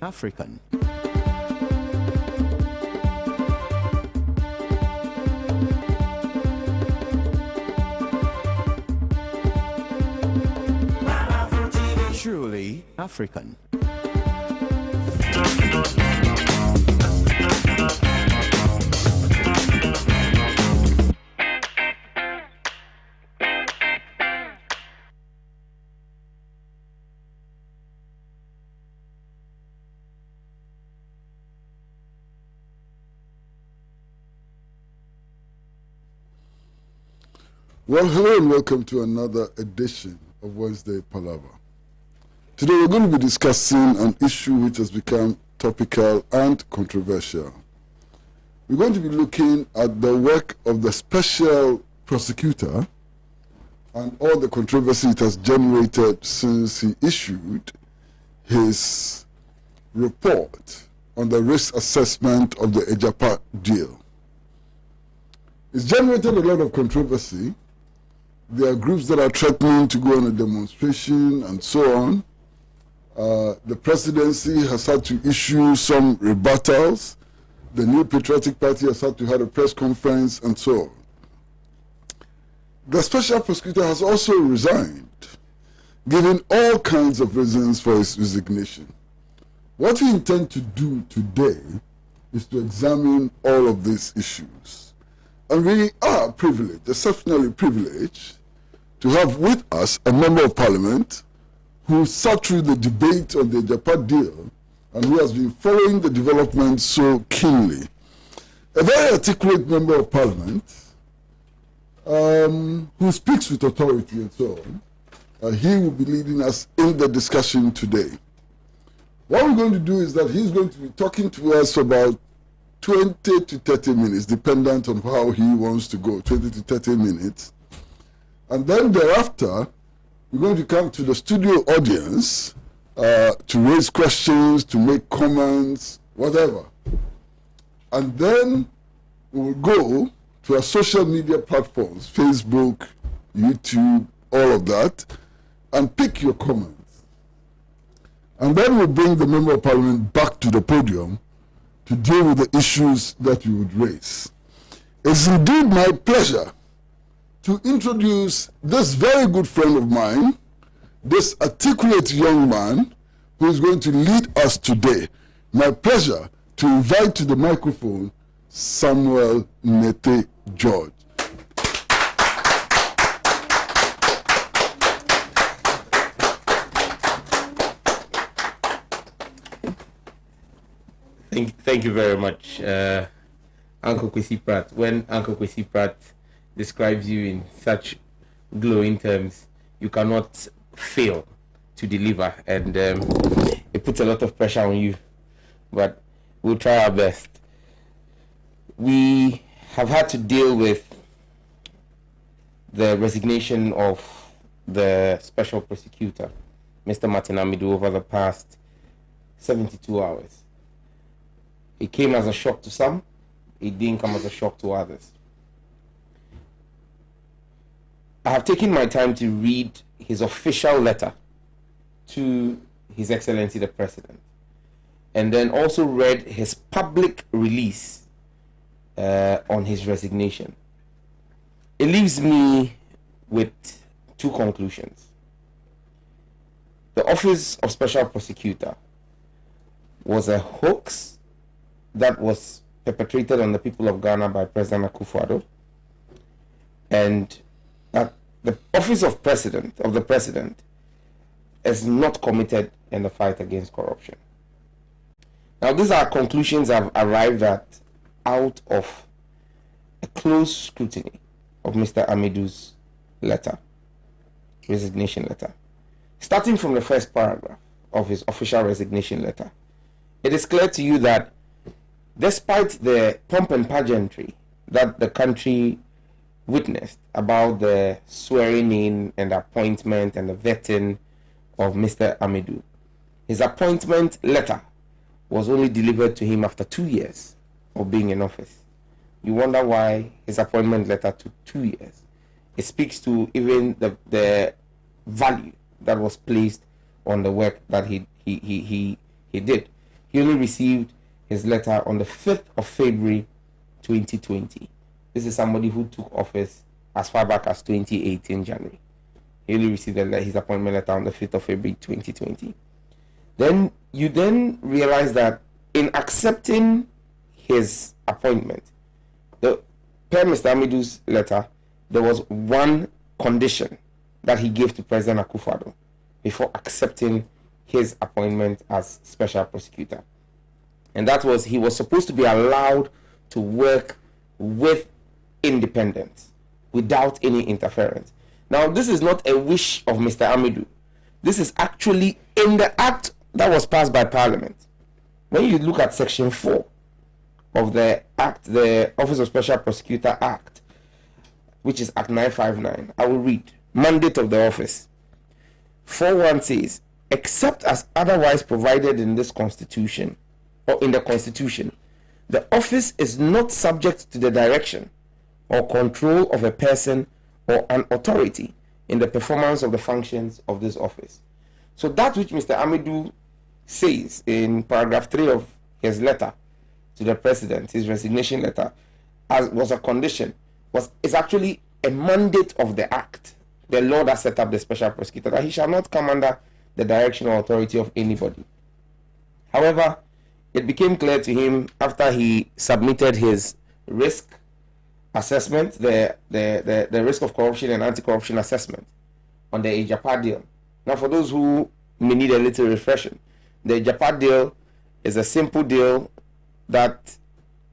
African. Truly African. Well, hello and welcome to another edition of Wednesday Palaver. Today we're going to be discussing an issue which has become topical and controversial. We're going to be looking at the work of the special prosecutor and all the controversy it has generated since he issued his report on the risk assessment of the Ejapa deal. It's generated a lot of controversy. There are groups that are threatening to go on a demonstration and so on. The presidency has had to issue some rebuttals. The New Patriotic Party has had to have a press conference and so on. The special prosecutor has also resigned, giving all kinds of reasons for his resignation. What we intend to do today is to examine all of these issues. And we are privileged, exceptionally privileged, to have with us a member of parliament who sat through the debate on the Ejapa deal and who has been following the development so keenly. A very articulate member of parliament who speaks with authority and so on. He will be leading us in the discussion today. What we're going to do is that he's going to be talking to us for about 20 to 30 minutes, dependent on how he wants to go, 20 to 30 minutes. And then thereafter, we're going to come to the studio audience to raise questions, to make comments, whatever. And then we'll go to our social media platforms, Facebook, YouTube, all of that, and pick your comments. And then we'll bring the Member of Parliament back to the podium to deal with the issues that you would raise. It's indeed my pleasure to introduce this very good friend of mine, this articulate young man who is going to lead us today. My pleasure to invite to the microphone Samuel Nete George. Thank you very much, Uncle Kwesi Pratt. When Uncle Kwesi Pratt describes you in such glowing terms, you cannot fail to deliver, and it puts a lot of pressure on you, but we'll try our best. We have had to deal with the resignation of the special prosecutor, Mr. Martin Amidu, over the past 72 hours. It came as a shock to some, it didn't come as a shock to others. I have taken my time to read his official letter to His Excellency the President, and then also read his public release on his resignation. It leaves me with two conclusions. The Office of Special Prosecutor was a hoax that was perpetrated on the people of Ghana by President Akufo-Addo, and that the Office of the President is not committed in the fight against corruption. Now, these are conclusions I've arrived at out of a close scrutiny of Mr. Amidu's resignation letter. Starting from the first paragraph of his official resignation letter, it is clear to you that despite the pomp and pageantry that the country witnessed about the swearing in and appointment and the vetting of Mr. Amidu, his appointment letter was only delivered to him after 2 years of being in office. You wonder why his appointment letter took 2 years. It speaks to even the value that was placed on the work that he he did. He only received his letter on the 5th of February 2020. This is somebody who took office as far back as 2018 January. He only received his appointment letter on the 5th of February 2020. Then you realize that in accepting his appointment, per Mr. Amidu's letter, there was one condition that he gave to President Akufo-Addo before accepting his appointment as special prosecutor. And that was, he was supposed to be allowed to work with independence without any interference. Now, this is not a wish of Mr. Amidu. This is actually in the act that was passed by Parliament. When you look at Section 4 of the Act, the Office of Special Prosecutor Act, which is Act 959, I will read. Mandate of the office. 4.1 says, except as otherwise provided in this Constitution, or in the Constitution, the office is not subject to the direction or control of a person or an authority in the performance of the functions of this office. So that which Mr. Amidu says in paragraph 3 of his letter to the president, his resignation letter, as was a condition, is actually a mandate of the act, the law that set up the special prosecutor, that he shall not come under the direction or authority of anybody. However, it became clear to him after he submitted his risk assessment, the risk of corruption and anti-corruption assessment on the Ejapa deal. Now, for those who may need a little refreshing, the Ejapa deal is a simple deal that,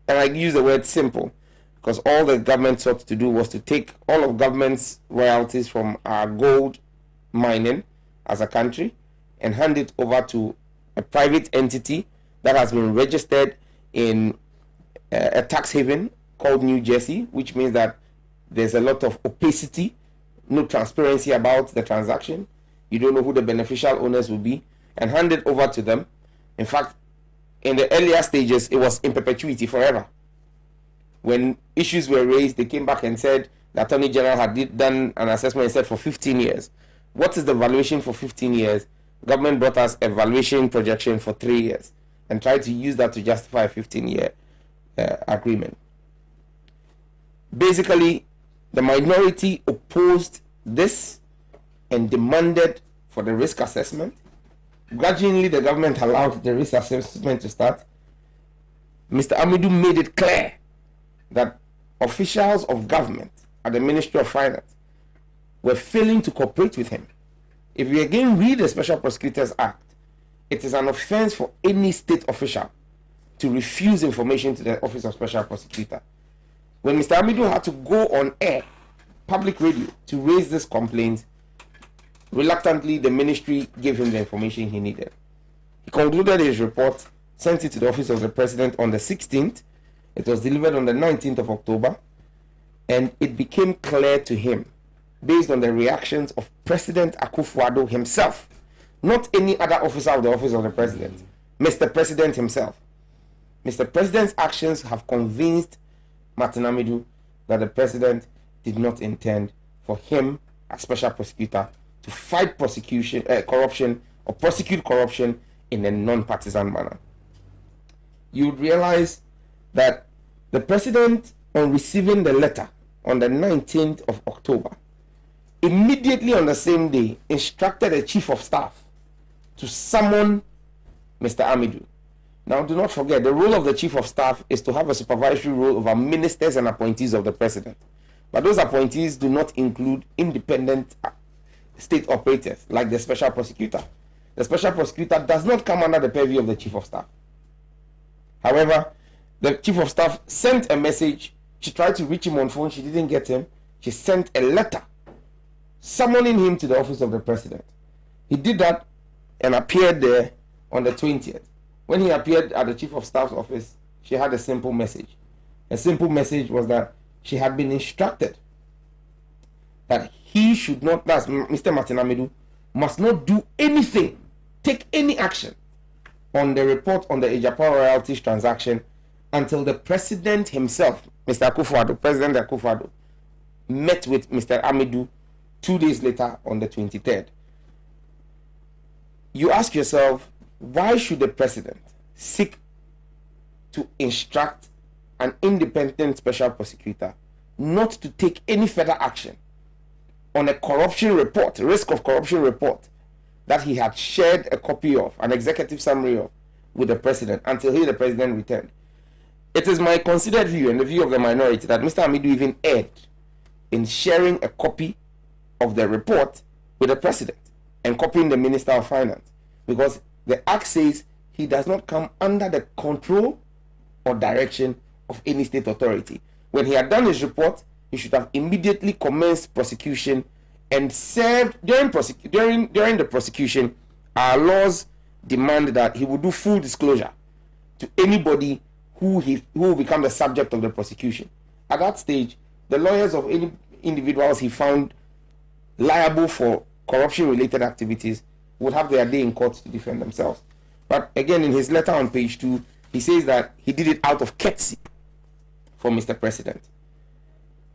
and I use the word simple because all the government sought to do was to take all of government's royalties from our gold mining as a country and hand it over to a private entity that has been registered in a tax haven called New Jersey, which means that there's a lot of opacity, no transparency about the transaction. You don't know who the beneficial owners will be, and hand it over to them. In fact, in the earlier stages, it was in perpetuity forever. When issues were raised, they came back and said the Attorney General had done an assessment and said for 15 years. What is the valuation for 15 years? Government brought us a valuation projection for 3 years and tried to use that to justify a 15-year agreement. Basically, the minority opposed this and demanded for the risk assessment. Gradually, the government allowed the risk assessment to start. Mr. Amidu made it clear that officials of government at the Ministry of Finance were failing to cooperate with him. If you again read the Special Prosecutors Act, it is an offense for any state official to refuse information to the Office of Special Prosecutor. When Mr. Amidu had to go on air, public radio, to raise this complaint, reluctantly the ministry gave him the information he needed. He concluded his report, sent it to the Office of the President on the 16th. It was delivered on the 19th of October, and it became clear to him, based on the reactions of President Akufo-Addo himself, not any other officer of the Office of the President, Mr. President himself. Mr. President's actions have convinced Martin Amidu that the President did not intend for him, as special prosecutor, to fight corruption or prosecute corruption in a non-partisan manner. You would realize that the President, on receiving the letter on the 19th of October, immediately on the same day instructed the Chief of Staff to summon Mr. Amidu. Now, do not forget, the role of the Chief of Staff is to have a supervisory role over ministers and appointees of the President. But those appointees do not include independent state operators like the Special Prosecutor. The Special Prosecutor does not come under the purview of the Chief of Staff. However, the Chief of Staff sent a message. She tried to reach him on phone. She didn't get him. She sent a letter summoning him to the Office of the President. He did that and appeared there on the 20th. When he appeared at the Chief of Staff's office, she had a simple message. A simple message was that she had been instructed that he should not, that's Mr. Martin Amidu, must not do anything, take any action on the report on the Ejapa royalties transaction until the President himself, Mr. Akufo-Addo, President Akufo-Addo, met with Mr. Amidu 2 days later on the 23rd. You ask yourself, why should the president seek to instruct an independent special prosecutor not to take any further action on a corruption report, risk of corruption report, that he had shared a copy of, an executive summary of, with the president until the president returned? It is my considered view and the view of the minority that Mr. Amidu even erred in sharing a copy of the report with the president and copying the Minister of Finance, because the Act says he does not come under the control or direction of any state authority. When he had done his report, he should have immediately commenced prosecution and served during the prosecution. Our laws demand that he would do full disclosure to anybody who will become the subject of the prosecution. At that stage, the lawyers of any individuals he found liable for corruption-related activities would have their day in court to defend themselves. But again, in his letter on page 2, he says that he did it out of courtesy for Mr. President.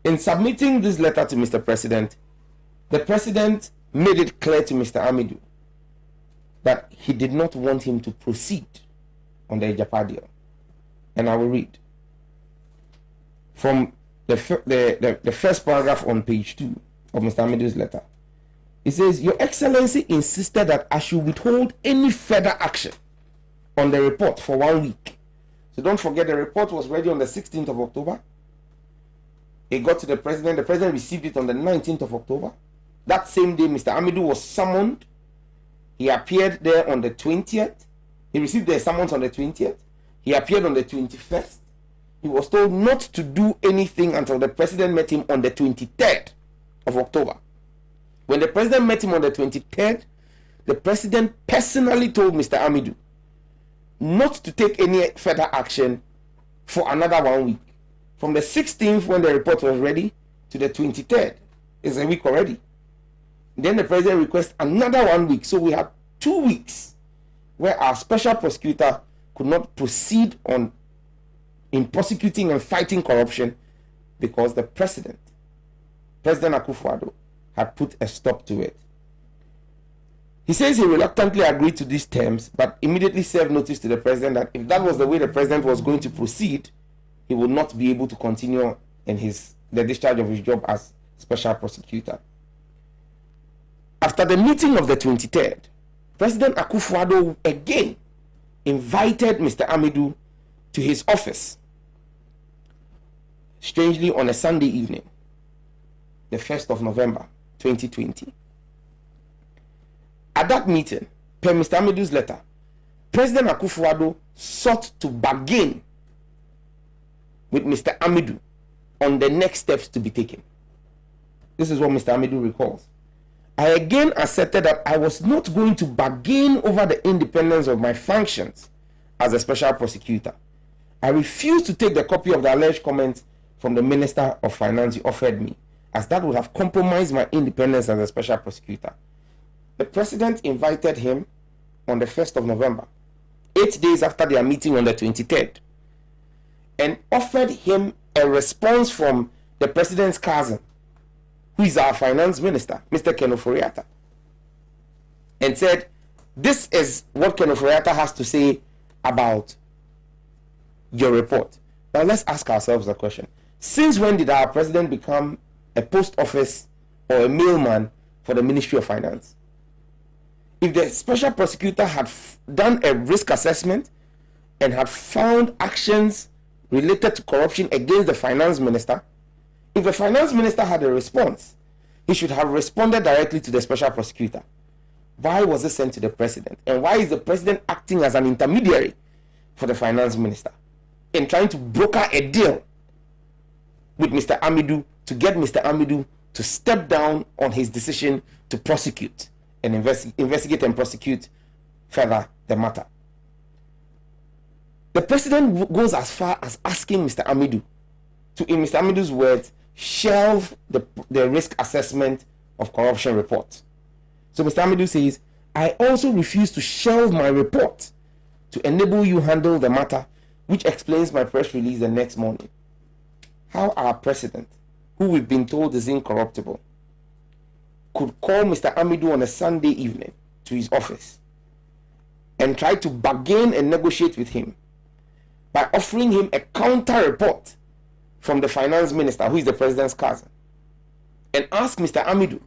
In submitting this letter to Mr. President, the President made it clear to Mr. Amidu that he did not want him to proceed on the Ejapa. And I will read from the first paragraph on page 2 of Mr. Amidu's letter. It says, Your Excellency insisted that I should withhold any further action on the report for 1 week. So don't forget, the report was ready on the 16th of October. It got to the president. The president received it on the 19th of October. That same day, Mr. Amidu was summoned. He appeared there on the 20th. He received the summons on the 20th. He appeared on the 21st. He was told not to do anything until the president met him on the 23rd of October. When the president met him on the 23rd, the president personally told Mr. Amidu not to take any further action for another 1 week. From the 16th, when the report was ready, to the 23rd, it's a week already. Then the president requested another 1 week. So we had 2 weeks where our special prosecutor could not proceed in prosecuting and fighting corruption because the President Akufo-Addo, had put a stop to it. He says he reluctantly agreed to these terms, but immediately served notice to the president that if that was the way the president was going to proceed, he would not be able to continue in the discharge of his job as special prosecutor. After the meeting of the 23rd, President Akufo-Addo again invited Mr. Amidu to his office, strangely on a Sunday evening, the 1st of November 2020. At that meeting, per Mr. Amidu's letter, President Akufo-Addo sought to bargain with Mr. Amidu on the next steps to be taken. This is what Mr. Amidu recalls. I again asserted that I was not going to bargain over the independence of my functions as a special prosecutor. I refused to take the copy of the alleged comments from the Minister of Finance he offered me, as that would have compromised my independence as a special prosecutor. The president invited him on the 1st of November, 8 days after their meeting on the 23rd, and offered him a response from the president's cousin, who is our finance minister, Mr. Ken Ofori-Atta, and said, this is what Ken Ofori-Atta has to say about your report. Now let's ask ourselves a question. Since when did our president become a post office or a mailman for the Ministry of Finance? If the special prosecutor had done a risk assessment and had found actions related to corruption against the finance minister, if the finance minister had a response, he should have responded directly to the special prosecutor. Why was it sent to the president? And why is the president acting as an intermediary for the finance minister in trying to broker a deal with Mr. Amidu to get Mr. Amidu to step down on his decision to prosecute and investigate and prosecute further the matter? The president goes as far as asking Mr. Amidu to, in Mr. Amidu's words, shelve the risk assessment of corruption report. So Mr. Amidu says, I also refuse to shelve my report to enable you handle the matter, which explains my press release the next morning. How our president, who we've been told is incorruptible, could call Mr. Amidu on a Sunday evening to his office and tried to bargain and negotiate with him by offering him a counter report from the finance minister, who is the president's cousin, and asked Mr. Amidu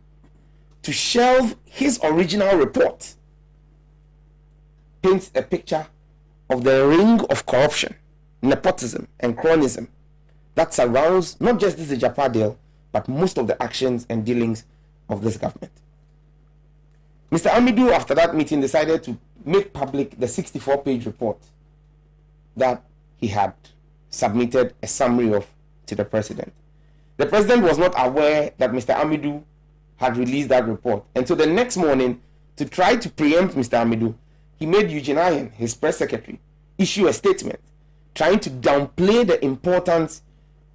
to shelve his original report, paints a picture of the ring of corruption, nepotism, and cronyism that surrounds not just this Ejapa deal, but most of the actions and dealings of this government. Mr. Amidu, after that meeting, decided to make public the 64-page report that he had submitted a summary of to the president. The president was not aware that Mr. Amidu had released that report. And so the next morning, to try to preempt Mr. Amidu, he made Eugene Ayen, his press secretary, issue a statement trying to downplay the importance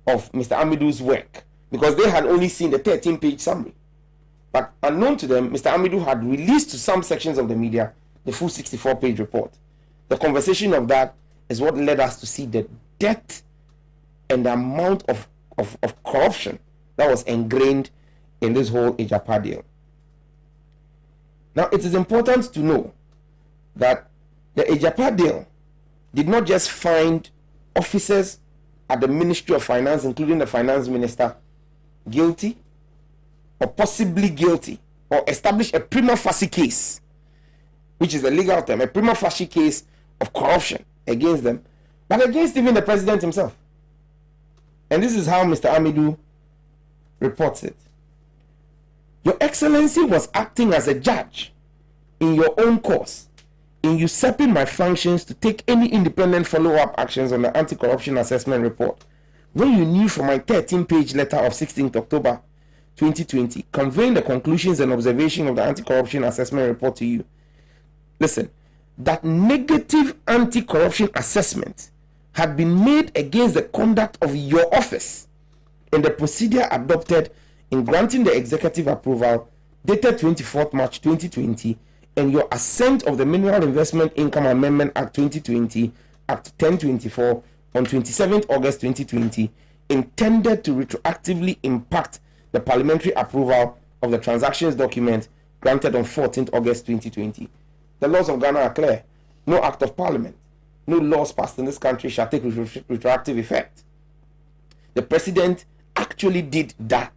of Mr. Amidu's work, because they had only seen the 13-page summary. But unknown to them, Mr. Amidu had released to some sections of the media the full 64-page report. The conversation of that is what led us to see the depth and the amount of corruption that was ingrained in this whole Ejapa deal. Now, it is important to know that the Ejapa deal did not just find officers at the Ministry of Finance, including the finance minister, guilty or possibly guilty, or establish a prima facie case, which is a legal term, a prima facie case of corruption against them, but against even the president himself. And this is how Mr. Amidu reports it. Your Excellency was acting as a judge in your own cause in usurping my functions to take any independent follow-up actions on the anti-corruption assessment report, when you knew from my 13-page letter of 16th October 2020 conveying the conclusions and observation of the anti-corruption assessment report to you. Listen, that negative anti-corruption assessment had been made against the conduct of your office and the procedure adopted in granting the executive approval dated 24th March 2020 and your assent of the Mineral Investment Income Amendment Act 2020, Act 1024, on 27th August 2020, intended to retroactively impact the parliamentary approval of the transactions document granted on 14th August 2020. The laws of Ghana are clear. No act of parliament, no laws passed in this country shall take retroactive effect. The president actually did that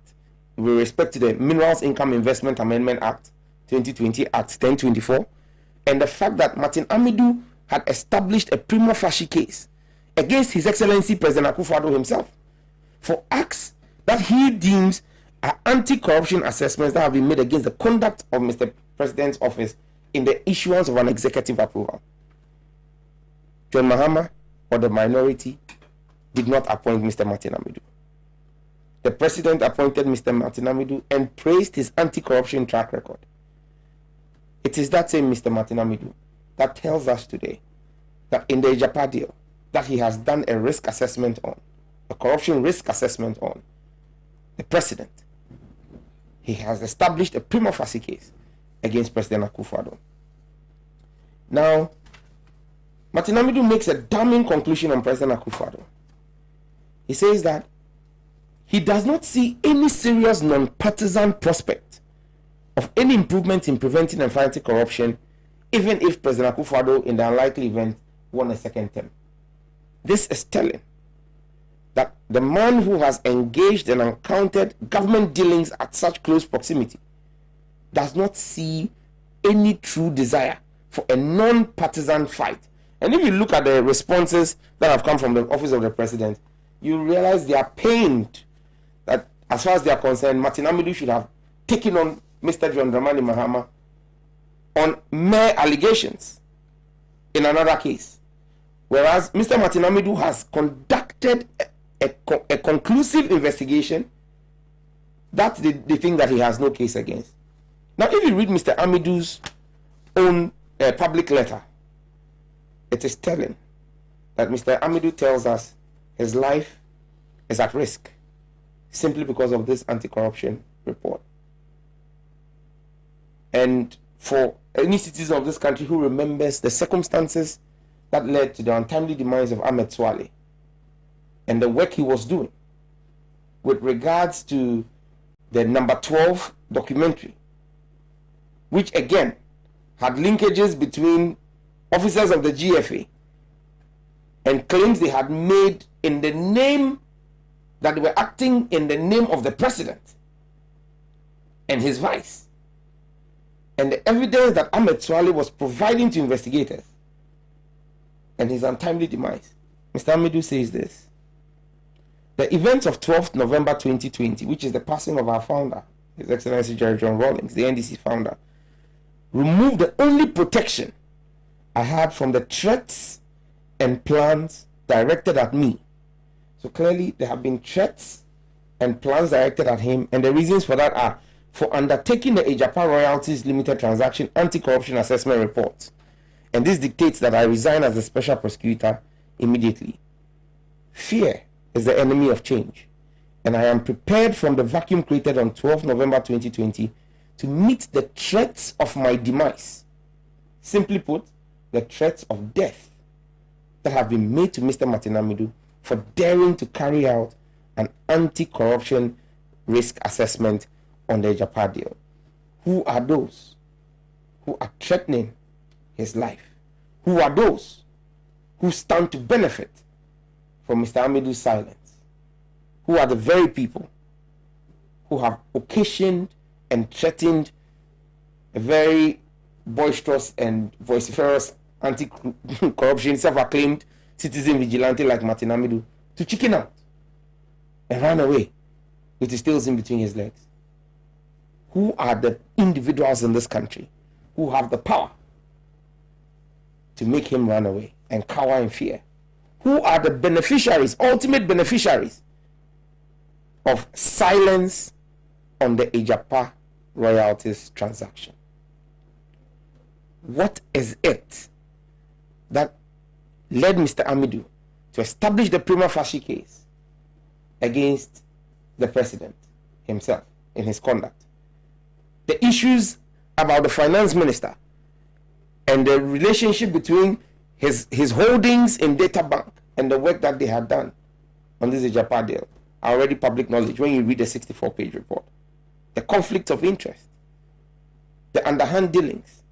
with respect to the Minerals Income Investment Amendment Act 2020, Act 1024, and the fact that Martin Amidu had established a prima facie case against His Excellency President Akufo-Addo himself for acts that he deems are anti-corruption assessments that have been made against the conduct of Mr. President's office in the issuance of an executive approval. John Mahama or the minority did not appoint Mr. Martin Amidu. The president appointed Mr. Martin Amidu and praised his anti-corruption track record. It is that same Mr. Martin Amidu that tells us today that in the Ejapa deal that he has done a risk assessment on, a corruption risk assessment on the president. He has established a prima facie case against President Akufo-Addo. Now, Martin Amidu makes a damning conclusion on President Akufo-Addo. He says that he does not see any serious non-partisan prospect of any improvement in preventing and fighting corruption, even if President Akufo-Addo, in the unlikely event, won a second term. This is telling that the man who has engaged and encountered government dealings at such close proximity does not see any true desire for a non-partisan fight. And if you look at the responses that have come from the office of the president, you realize they are pained that, as far as they are concerned, Martin Amidu should have taken on Mr. John Dramani Mahama on mere allegations in another case. Whereas Mr. Martin Amidu has conducted a conclusive investigation that they think that he has no case against. Now, if you read Mr. Amidu's own public letter, it is telling that Mr. Amidu tells us his life is at risk simply because of this anti-corruption report. And for any citizen of this country who remembers the circumstances that led to the untimely demise of Ahmed Swale and the work he was doing with regards to the number 12 documentary, which again had linkages between officers of the GFA, and claims they had made in the name, that they were acting in the name of the president and his vice, and the evidence that Ahmed Suale was providing to investigators, and his untimely demise. Mr. Amidu says this: the events of 12th November 2020, which is the passing of our founder, His Excellency Jerry John Rawlings, the NDC founder, removed the only protection I had from the threats and plans directed at me. So clearly there have been threats and plans directed at him, and the reasons for that are for undertaking the Ejapa Royalties Limited Transaction Anti-Corruption Assessment Report. And this dictates that I resign as the special prosecutor immediately. Fear is the enemy of change, and I am prepared from the vacuum created on 12 November 2020 to meet the threats of my demise. Simply put, the threats of death that have been made to Mr. Martin Amidu for daring to carry out an anti-corruption risk assessment on the Ejapa deal. Who are those who are threatening his life? Who are those who stand to benefit from Mr. Amidu's silence? Who are the very people who have occasioned and threatened a very boisterous and vociferous anti-corruption, self-acclaimed citizen vigilante like Martin Amidu to chicken out and run away with his tails in between his legs? Who are the individuals in this country who have the power to make him run away and cower in fear? Who are the beneficiaries, ultimate beneficiaries of silence on the Ejapa royalties transaction? What is it that led Mr. Amidu to establish the prima facie case against the president himself in his conduct? The issues about the finance minister and the relationship between his holdings in Data Bank and the work that they had done on this Ejapa deal are already public knowledge when you read the 64-page report. The conflict of interest, the underhand dealings,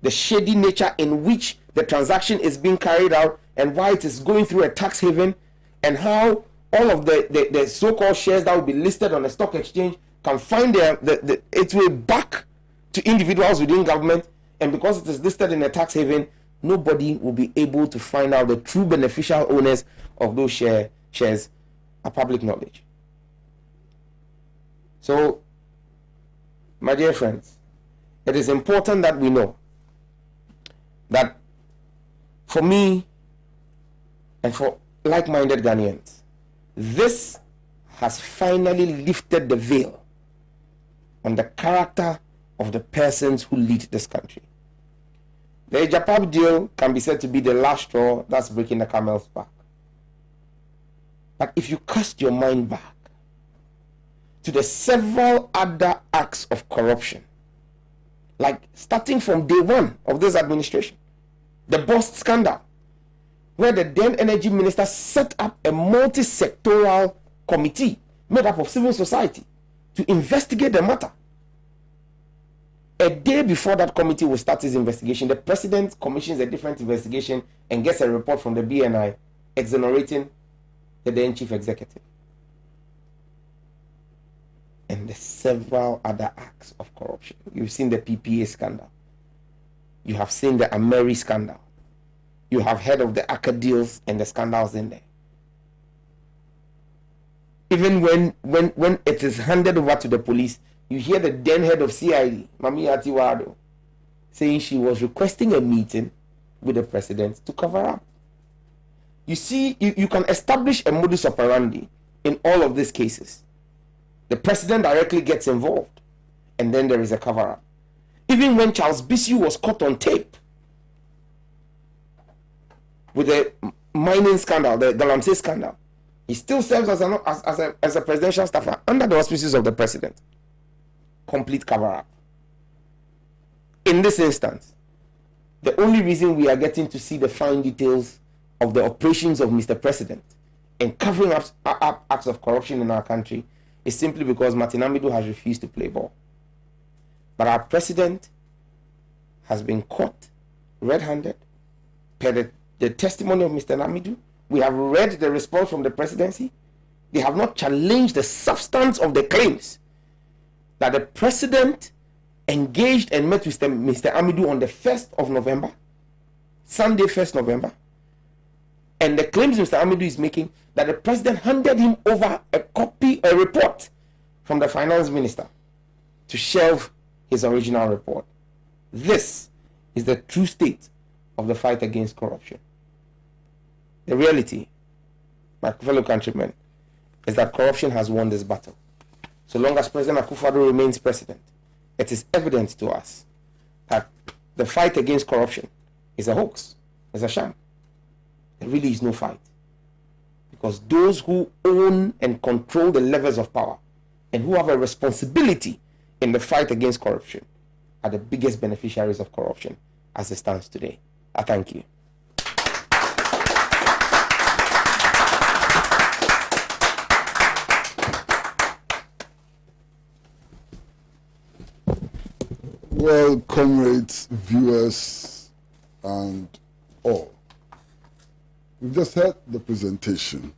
the shady nature in which the transaction is being carried out and why it is going through a tax haven, and how all of the so-called shares that will be listed on the stock exchange can find its way back to individuals within government, and because it is listed in a tax haven, nobody will be able to find out the true beneficial owners of those shares are public knowledge. So, my dear friends, it is important that we know that for me and for like-minded Ghanaians, this has finally lifted the veil on the character of the persons who lead this country. The Ejapa deal can be said to be the last straw that's breaking the camel's back. But if you cast your mind back to the several other acts of corruption, like starting from day one of this administration, the Bust scandal, where the then energy minister set up a multi-sectoral committee made up of civil society to investigate the matter. A day before that committee will start its investigation, the president commissions a different investigation and gets a report from the BNI exonerating the then chief executive. And the several other acts of corruption. You've seen the PPA scandal. You have seen the Ameri scandal. You have heard of the ACA deals and the scandals in there. Even when it is handed over to the police, you hear the then head of CID, Mami Atiwado, saying she was requesting a meeting with the president to cover up. You see, you can establish a modus operandi in all of these cases. The president directly gets involved, and then there is a cover-up. Even when Charles Bissiou was caught on tape with the mining scandal, the Galamsey scandal, he still serves as a presidential staffer under the auspices of the president. Complete cover-up. In this instance, the only reason we are getting to see the fine details of the operations of Mr. President and covering up acts of corruption in our country is simply because Martin Amidu has refused to play ball. But our president has been caught red-handed. Per the testimony of Mr. Amidu, we have read the response from the presidency. They have not challenged the substance of the claims that the president engaged and met with Mr. Amidu on the 1st of November, Sunday, 1st November. And the claims Mr. Amidu is making that the president handed him over a report from the finance minister to shelve his original report. This is the true state of the fight against corruption. The reality, my fellow countrymen, is that corruption has won this battle. So long as President Akufo-Addo remains president, it is evident to us that the fight against corruption is a hoax, is a sham. There really is no fight. Because those who own and control the levers of power and who have a responsibility in the fight against corruption are the biggest beneficiaries of corruption as it stands today. I thank you. Well, comrades, viewers, and all, we've just heard the presentation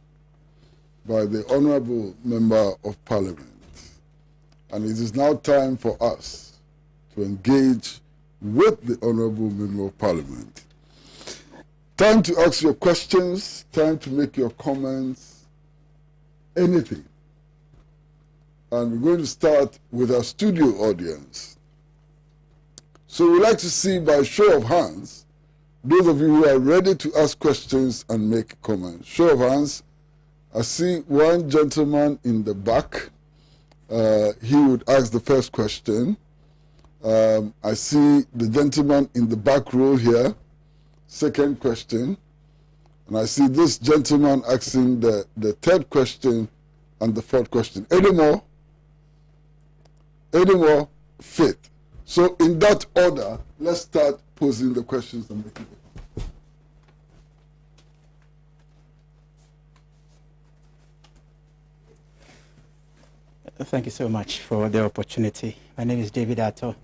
by the Honorable Member of Parliament, and it is now time for us to engage with the Honorable Member of Parliament. Time to ask your questions, time to make your comments, anything. And we're going to start with our studio audience. So we'd like to see, by show of hands, those of you who are ready to ask questions and make comments. Show of hands. I see one gentleman in the back. He would ask the first question. I see the gentleman in the back row here. Second question. And I see this gentleman asking the third question and the fourth question. Any more? Any more? Fifth. So in that order, let's start posing the questions and making it. Thank you so much for the opportunity. My name is David Atto.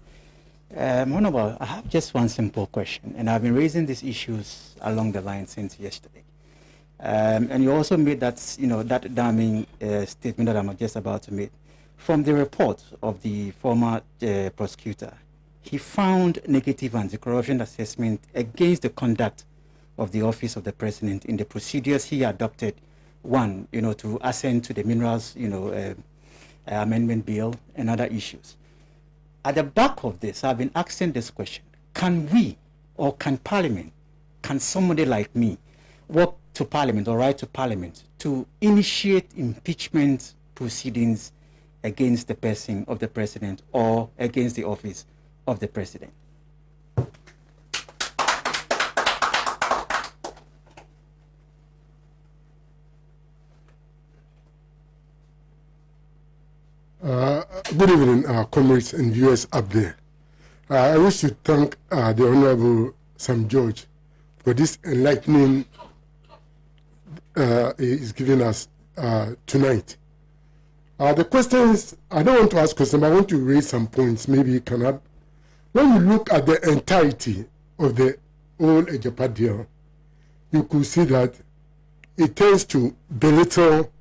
Honorable, I have just one simple question, and I've been raising these issues along the line since yesterday. And you also made that, that damning statement that I'm just about to make. From the report of the former prosecutor, he found negative anti-corruption assessment against the conduct of the office of the president in the procedures he adopted. One, to assent to the minerals, amendment bill and other issues. At the back of this, I've been asking this question: can we, or can Parliament, can somebody like me, work to Parliament or write to Parliament to initiate impeachment proceedings against the person of the president or against the office of the president? Good evening, comrades and viewers up there. I wish to thank the Honorable Sam George for this enlightening he's giving us tonight. The questions, I don't want to ask questions, but I want to raise some points. Maybe you can add. When you look at the entirety of the whole Ejapa deal, you could see that it tends to belittle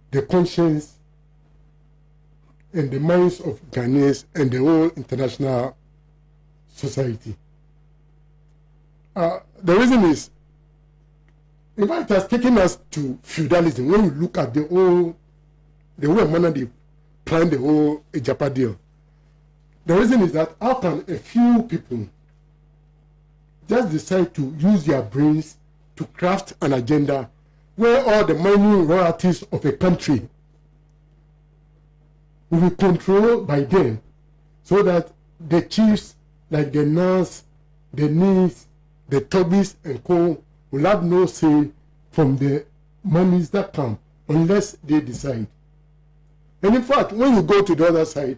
the conscience and the minds of Ghanaians and the whole international society. The reason is, in fact, it has taken us to feudalism. When you look at the way manner they plan the whole Ejapa deal, the reason is that how can a few people just decide to use their brains to craft an agenda where all the mining royalties of a country will be controlled by them, so that the chiefs like the Nas, the Nis, the Tobis and Co will have no say from the monies that come unless they decide. And in fact, when you go to the other side,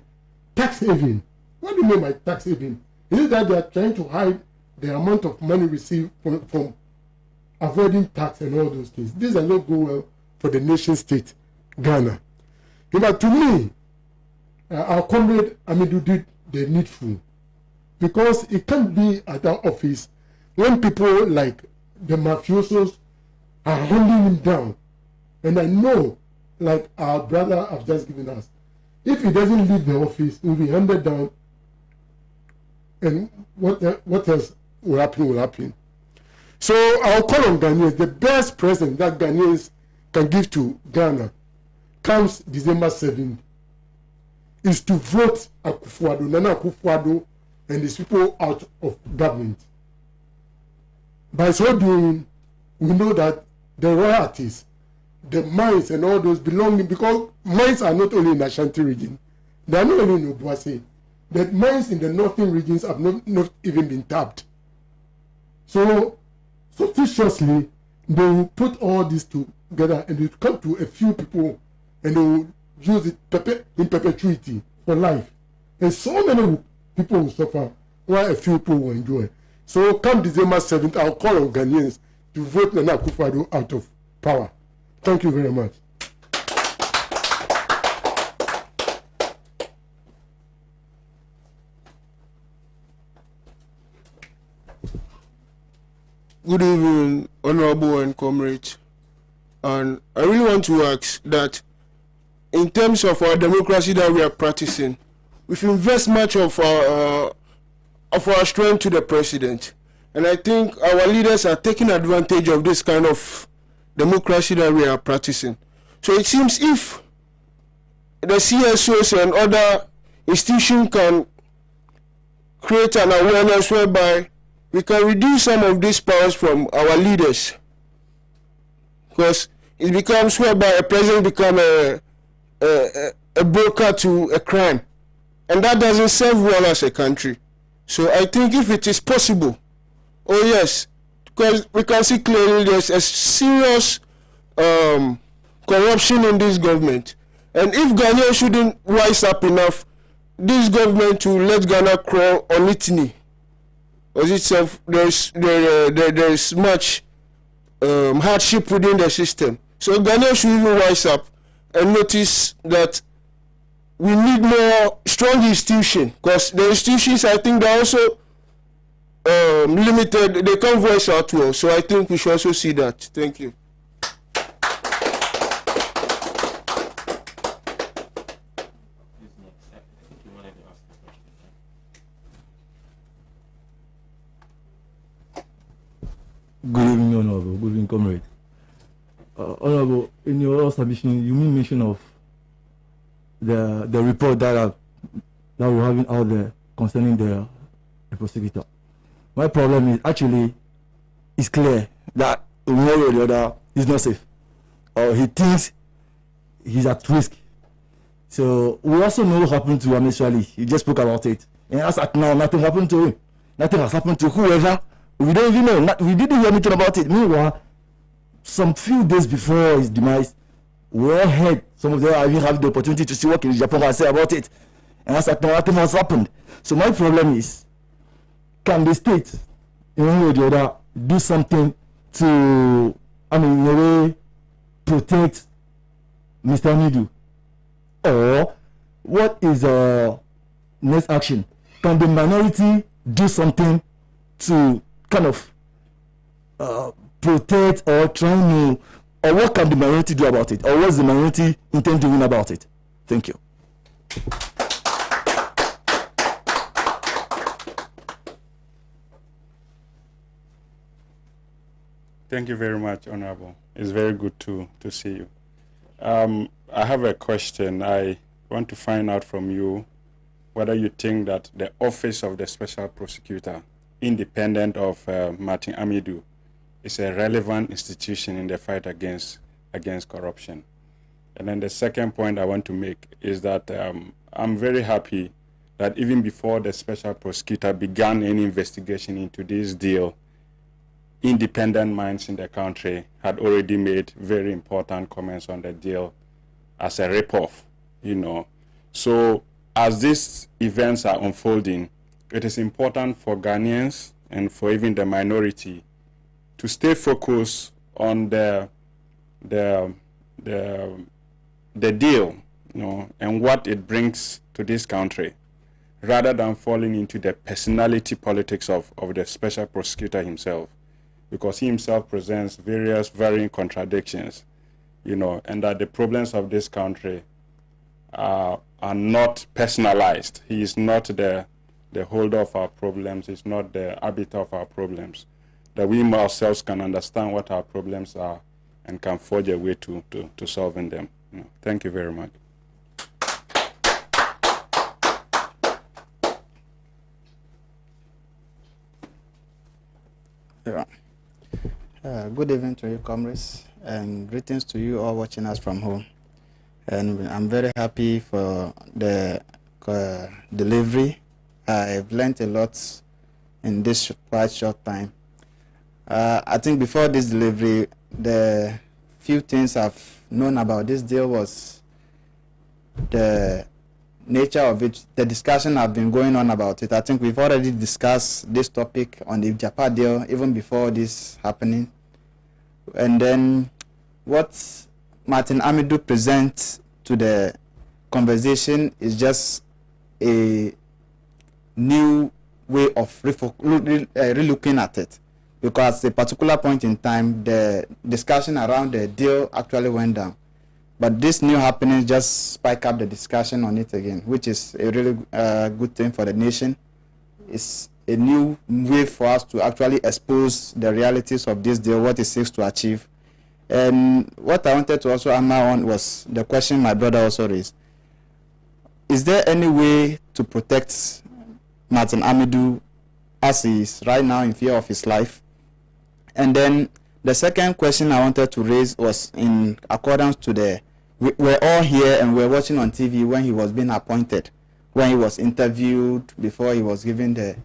tax haven. What do you mean by tax haven? Is it that they are trying to hide the amount of money received from avoiding tax and all those things? These are not go well for the nation state, Ghana. But to me, our comrade Amidu did the needful, because it can't be at that office when people like the mafiosos are holding him down. And I know, like our brother have just given us, if he doesn't leave the office, he will be handed down. And what else will happen. So I'll call on Ghanaians. The best present that Ghanaians can give to Ghana comes December 7th is to vote Akufo-Addo, Nana Akufo-Addo, and his people out of government. By so doing, we know that the royalties, the mines and all those belonging, because mines are not only in the Ashanti region, they are not only in Obuasi. The mines in the northern regions have not even been tapped. So, suspiciously, they will put all this together and it will come to a few people and they will use it in perpetuity for life. And so many people will suffer while a few people will enjoy. So come December 7th, I'll call on Ghanaians to vote Nana Akufo-Addo out of power. Thank you very much. Good evening, honorable and comrades. And I really want to ask that in terms of our democracy that we are practicing, we've invested much of our strength to the president. And I think our leaders are taking advantage of this kind of democracy that we are practicing. So it seems if the CSOs and other institutions can create an awareness whereby we can reduce some of these powers from our leaders, because it becomes whereby a president becomes a broker to a crime, and that doesn't serve well as a country. So I think if it is possible, oh yes, because we can see clearly there's a serious corruption in this government, and if Ghana shouldn't wise up enough, this government to let Ghana crawl on its knee. Because itself, there's much hardship within the system. So Ghana should even wise up and notice that we need more strong institutions, because the institutions, I think, they're also limited. They can't voice out well. So I think we should also see that. Thank you. Good evening, Honorable. Good evening, comrade. Honorable, in your submission, you made mention of the report that we're having out there concerning the prosecutor. My problem is actually, it's clear that one way or the other he's not safe, or he thinks he's at risk. So we also know what happened to Amidu. He just spoke about it, and as at now, nothing happened to him. Nothing has happened to whoever. We don't even know. We didn't hear anything about it. Meanwhile, some few days before his demise, we all heard some of them even have the opportunity to see what Japan has said about it. And as nothing has happened. So my problem is, can the state, in one way or the other, do something to, in a way, protect Mr. Amidu? Or what is the next action? Can the minority do something to kind of protect or trying to, or what can the minority do about it, or what's the minority intend doing about it? Thank you. Thank you very much, Honorable. It's very good to see you. I have a question. I want to find out from you whether you think that the Office of the Special Prosecutor, independent of Martin Amidu, is a relevant institution in the fight against corruption. And then the second point I want to make is that I'm very happy that even before the Special Prosecutor began any investigation into this deal, independent minds in the country had already made very important comments on the deal as a rip-off, So as these events are unfolding, it is important for Ghanaians and for even the minority to stay focused on the deal, and what it brings to this country, rather than falling into the personality politics of the special prosecutor himself, because he himself presents various varying contradictions, you know, and that the problems of this country are not personalized. He is not the holder of our problems. He's not the arbiter of our problems. That we ourselves can understand what our problems are and can forge a way to solving them. You know, thank you very much. Yeah. Good evening to you, comrades, and greetings to you all watching us from home. And I'm very happy for the delivery. I've learned a lot in this quite short time. I think before this delivery, the few things I've known about this deal was the nature of it, the discussion have been going on about it. I think we've already discussed this topic on the Japan deal even before this happening. And then what Martin Amidu presents to the conversation is just a new way of relooking at it. Because at a particular point in time, the discussion around the deal actually went down. But this new happening just spike up the discussion on it again, which is a really good thing for the nation. It's a new way for us to actually expose the realities of this deal, what it seeks to achieve. And what I wanted to also hammer on was the question my brother also raised. Is there any way to protect Martin Amidu as he is right now in fear of his life? And then the second question I wanted to raise was in accordance to we're all here and we're watching on TV when he was being appointed, when he was interviewed, before he was given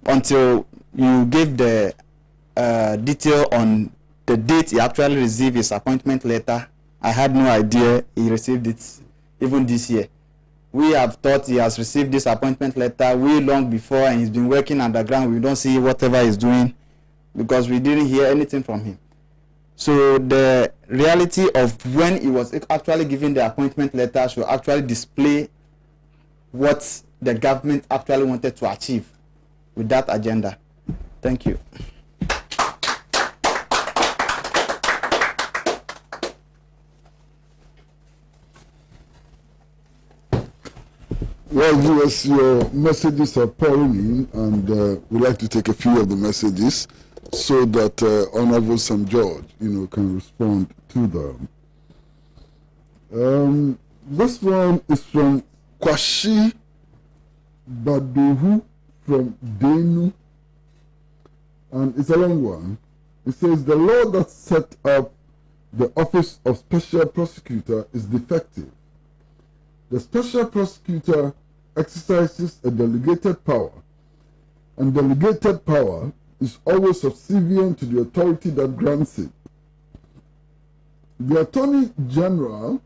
until you gave the detail on the date he actually received his appointment letter. I had no idea he received it even this year. We have thought he has received this appointment letter way long before, and he's been working underground. We don't see whatever he's doing because we didn't hear anything from him. So the reality of when he was actually given the appointment letter should actually display what the government actually wanted to achieve with that agenda. Thank you. Well, viewers, your messages are pouring in, and we'd like to take a few of the messages so that Honorable Sam George, can respond to them. This one is from Kwashi Badohu from Denu, and it's a long one. It says, the law that set up the Office of Special Prosecutor is defective. The Special Prosecutor exercises a delegated power, and delegated power is always subservient to the authority that grants it. The Attorney General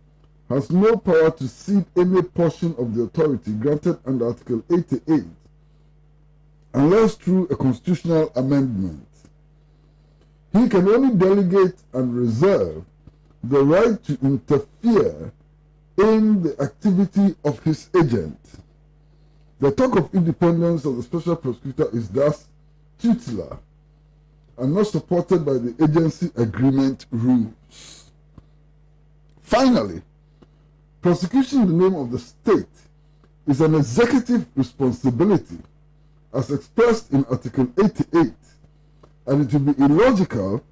has no power to cede any portion of the authority granted under Article 88 unless through a constitutional amendment. He can only delegate and reserve the right to interfere in the activity of his agent. The talk of independence of the Special Prosecutor is thus tutelar and not supported by the agency agreement rules. Finally, prosecution in the name of the state is an executive responsibility as expressed in Article 88, and it would be illogical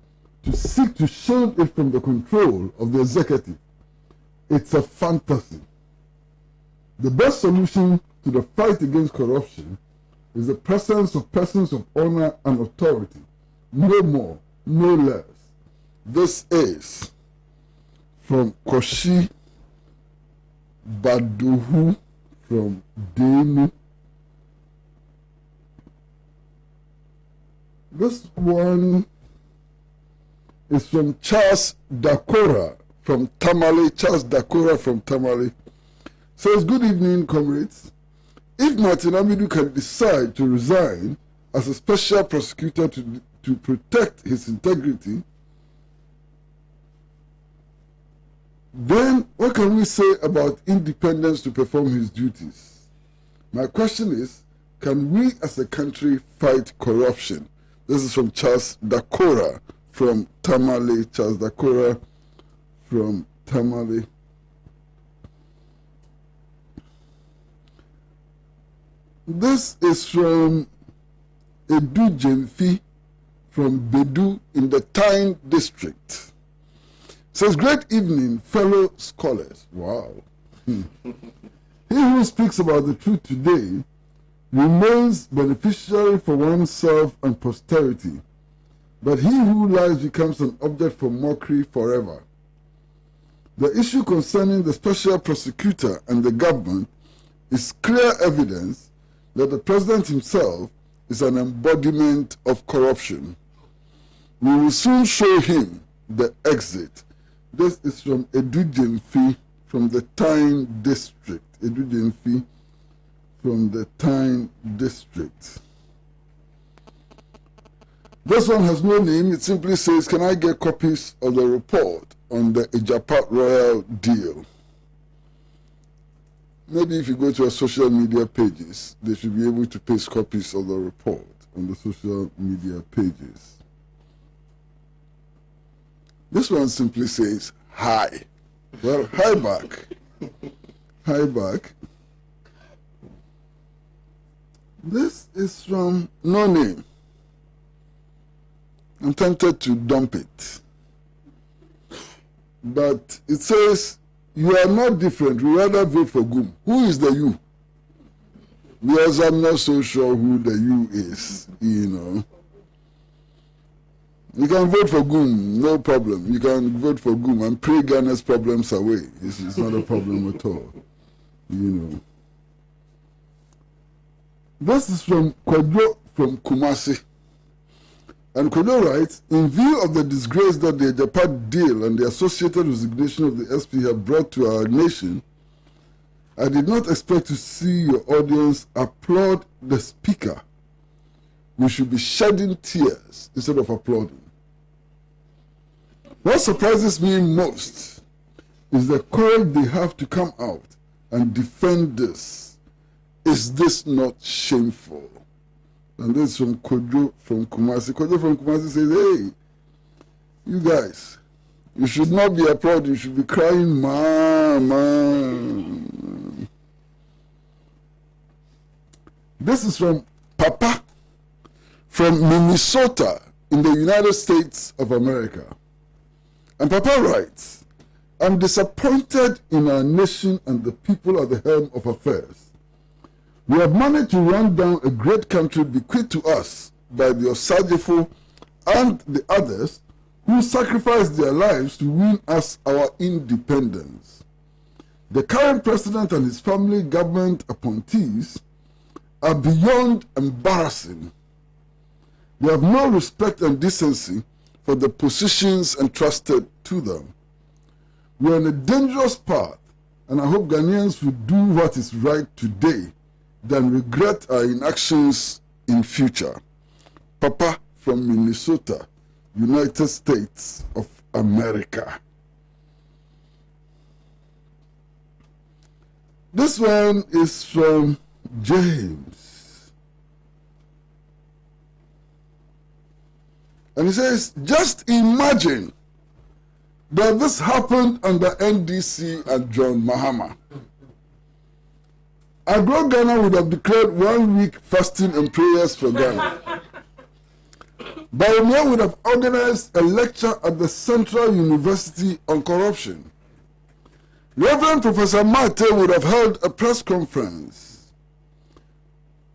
to seek to shield it from the control of the executive. It's a fantasy. The best solution to the fight against corruption is the presence of persons of honor and authority, no more, no less. This is from Koshi Baduhu from Denu. This one is from Charles Dakora from Tamale. Charles Dakora from Tamale says, good evening, comrades. If Martin Amidu can decide to resign as a special prosecutor to protect his integrity, then what can we say about independence to perform his duties? My question is, can we as a country fight corruption? This is from Charles Dakora from Tamale. Charles Dakora from Tamale. This is from Edu Jemfi from Bedu in the Tyne district. Says, great evening, fellow scholars. Wow. He who speaks about the truth today remains beneficiary for oneself and posterity, but he who lies becomes an object for mockery forever. The issue concerning the special prosecutor and the government is clear evidence that the president himself is an embodiment of corruption. We will soon show him the exit. This is from Edu Jemfi from the Tyne district. Edu Jemfi from the Tyne district. This one has no name. It simply says, can I get copies of the report on the Ejapa Royal deal? Maybe if you go to our social media pages, they should be able to paste copies of the report on the social media pages. This one simply says, hi. Well, hi back. Hi back. This is from no name. I'm tempted to dump it. But it says, you are not different. We rather vote for GUM. Who is the you? Because I'm not so sure who the you is, you know. You can vote for GUM, no problem. You can vote for GUM and pray Ghana's problems away. It's not a problem at all, you know. This is from Kwadwo from Kumasi. And Kwadwo writes, in view of the disgrace that the Ejapa deal and the associated resignation of the SP have brought to our nation, I did not expect to see your audience applaud the speaker. We should be shedding tears instead of applauding. What surprises me most is the courage they have to come out and defend this. Is this not shameful? And this is from Kojo from Kumasi. Kojo from Kumasi says, hey, you guys, you should not be applauding, you should be crying, mama. This is from Papa from Minnesota in the United States of America. And Papa writes, I'm disappointed in our nation and the people at the helm of affairs. We have managed to run down a great country bequeathed to us by the Osagefo and the others who sacrificed their lives to win us our independence. The current president and his family government appointees are beyond embarrassing. They have no respect and decency for the positions entrusted to them. We are on a dangerous path, and I hope Ghanaians will do what is right today than regret our inactions in future. Papa from Minnesota, United States of America. This one is from James. And he says, just imagine that this happened under NDC and John Mahama. Agro Ghana would have declared 1 week fasting and prayers for Ghana. Baumia would have organized a lecture at the Central University on corruption. Reverend Professor Mate would have held a press conference.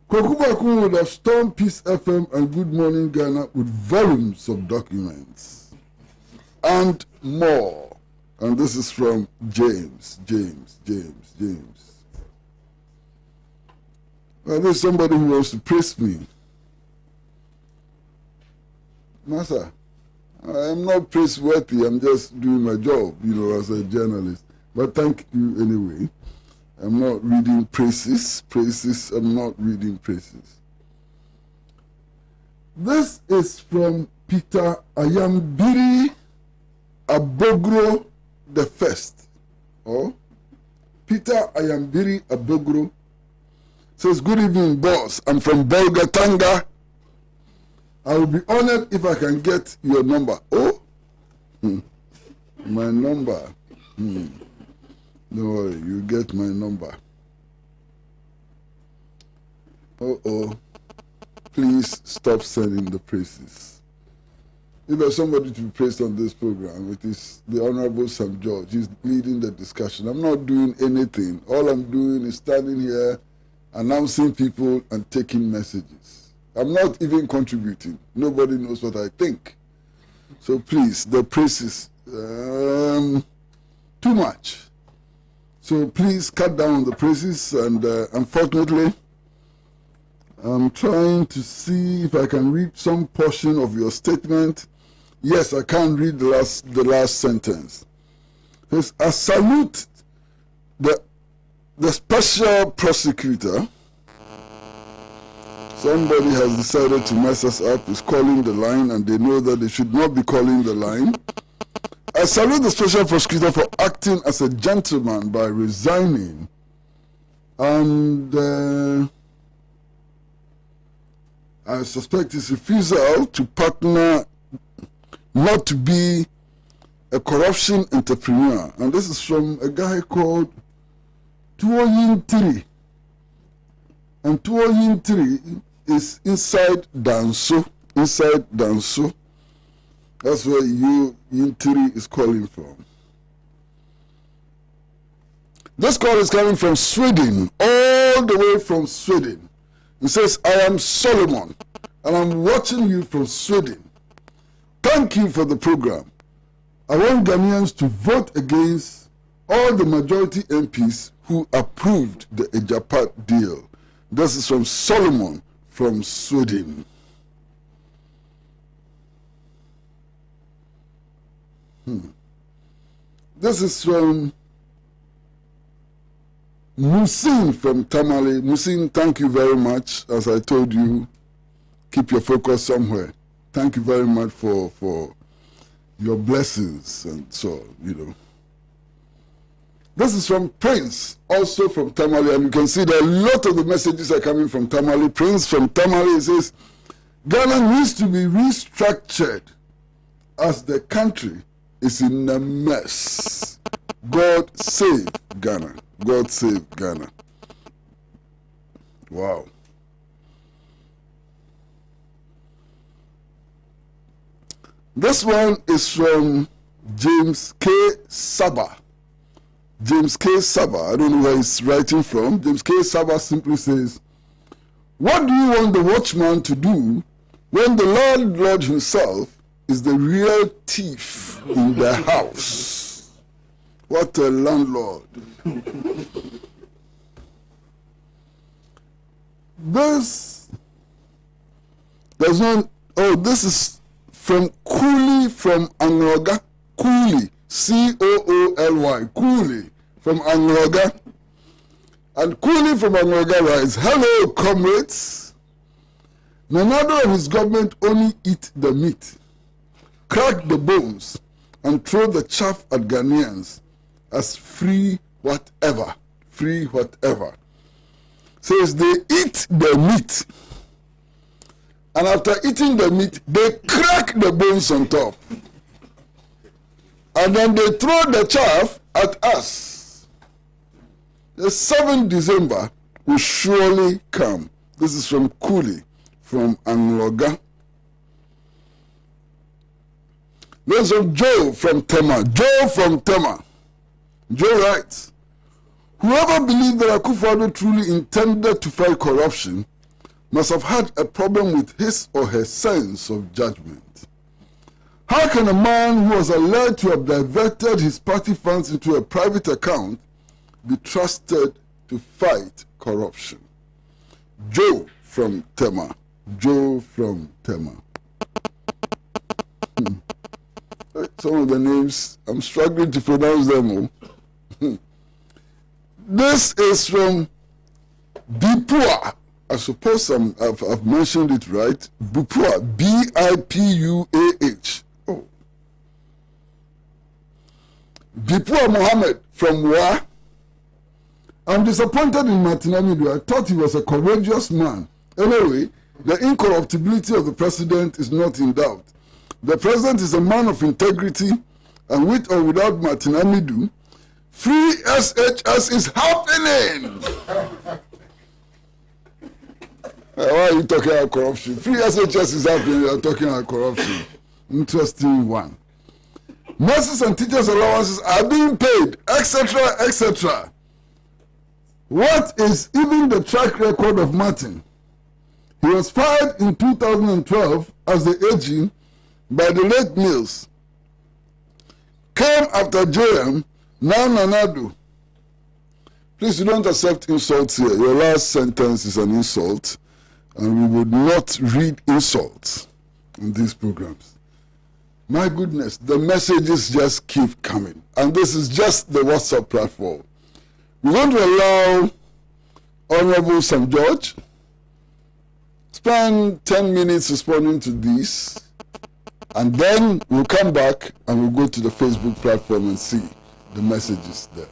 Kokubaku would have stormed Peace FM and Good Morning Ghana with volumes of documents. And more. And this is from James. Well, there's somebody who wants to praise me. Master, I'm not praiseworthy. I'm just doing my job, as a journalist. But thank you anyway. I'm not reading praises. I'm not reading praises. This is from Peter Ayambiri Abogro the First. Or Peter Ayambiri Abogro Says, good evening, boss. I'm from Bolgatanga. I will be honored if I can get your number. Oh, my number. Don't worry, you get my number. Please stop sending the praises. If there's somebody to be praised on this program, it is the Honorable Sam George. He's leading the discussion. I'm not doing anything. All I'm doing is standing here, announcing people and taking messages. I'm not even contributing. Nobody knows what I think. So please, the praises, too much. So please cut down on the praises, and unfortunately, I'm trying to see if I can read some portion of your statement. Yes, I can't read the last sentence. It says, I salute the special prosecutor. Somebody has decided to mess us up, is calling the line, and they know that they should not be calling the line. I salute the special prosecutor for acting as a gentleman by resigning. And I suspect his refusal to partner not to be a corruption entrepreneur. And this is from a guy called Tuoyintiri. And Tuoyintiri is inside Danso. Inside Danso. That's where Yintiri is calling from. This call is coming from Sweden, all the way from Sweden. It says, I am Solomon, and I'm watching you from Sweden. Thank you for the program. I want Ghanaians to vote against all the majority MPs who approved the Ejapat deal. This is from Solomon from Sweden. This is from Musin from Tamale. Musin, thank you very much. As I told you, keep your focus somewhere. Thank you very much for your blessings, and so, This is from Prince, also from Tamale, and you can see that a lot of the messages are coming from Tamale. Prince from Tamale says, Ghana needs to be restructured as the country is in a mess. God save Ghana. God save Ghana. Wow. This one is from James K. Saba. James K. Saba. I don't know where he's writing from. James K. Saba simply says, what do you want the watchman to do when the landlord himself is the real thief in the house? What a landlord. This is from Cooley from Angoga. Cooley, Cooly, Cooley from Angoga. And Cooley from Angoga writes, hello, comrades. Nanado and his government only eat the meat, crack the bones, and throw the chaff at Ghanaians as free whatever. Free whatever. Says they eat the meat, and after eating the meat, they crack the bones on top. And then they throw the chaff at us. The 7th December will surely come. This is from Cooley, from Anloga. There's from Joe from Tema. Joe from Tema. Joe writes, whoever believed that Akufo-Addo truly intended to fight corruption must have had a problem with his or her sense of judgment. How can a man who was alleged to have diverted his party funds into a private account be trusted to fight corruption? Joe from Tema. Joe from Tema. Some of the names, I'm struggling to pronounce them. This is from Bipua. I suppose I've mentioned it right. Bipua, Bipuah. Oh. Bipua Mohammed from Wa. I'm disappointed in Martin Amidu. I thought he was a courageous man. Anyway, the incorruptibility of the president is not in doubt. The president is a man of integrity, and with or without Martin Amidu, free SHS is happening. Why are you talking about corruption? Free SHS is happening, you're talking about corruption. Interesting one. Nurses and teachers' allowances are being paid, etc., etc. What is even the track record of Martin? He was fired in 2012 as the AG by the late Mills. Came after JM, now Nanado. Please, you don't accept insults here. Your last sentence is an insult, and we would not read insults in these programs. My goodness, the messages just keep coming. And this is just the WhatsApp platform. We're going to allow Honorable St. George spend 10 minutes responding to these, and then we'll come back and we'll go to the Facebook platform and see the messages there.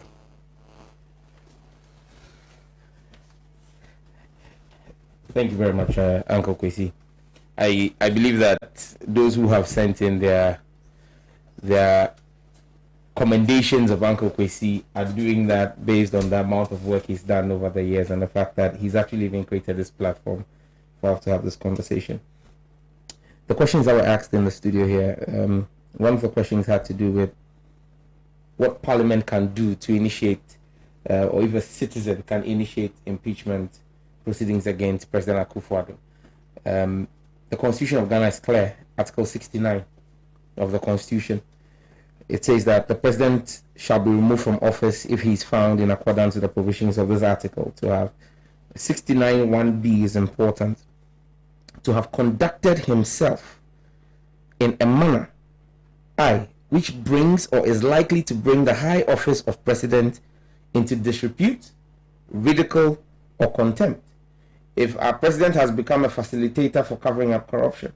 Thank you very much, Uncle Kwesi. I believe that those who have sent in their commendations of Uncle Kwesi are doing that based on the amount of work he's done over the years and the fact that he's actually even created this platform for us to have this conversation. The questions that were asked in the studio here, one of the questions had to do with what Parliament can do to initiate, or if a citizen can initiate impeachment proceedings against President Akufo-Addo. The Constitution of Ghana is clear, Article 69 of the Constitution. It says that the President shall be removed from office if he is found in accordance with the provisions of this article to have 69(1)(b) is important, to have conducted himself in a manner which brings or is likely to bring the high office of President into disrepute, ridicule, or contempt. If our President has become a facilitator for covering up corruption,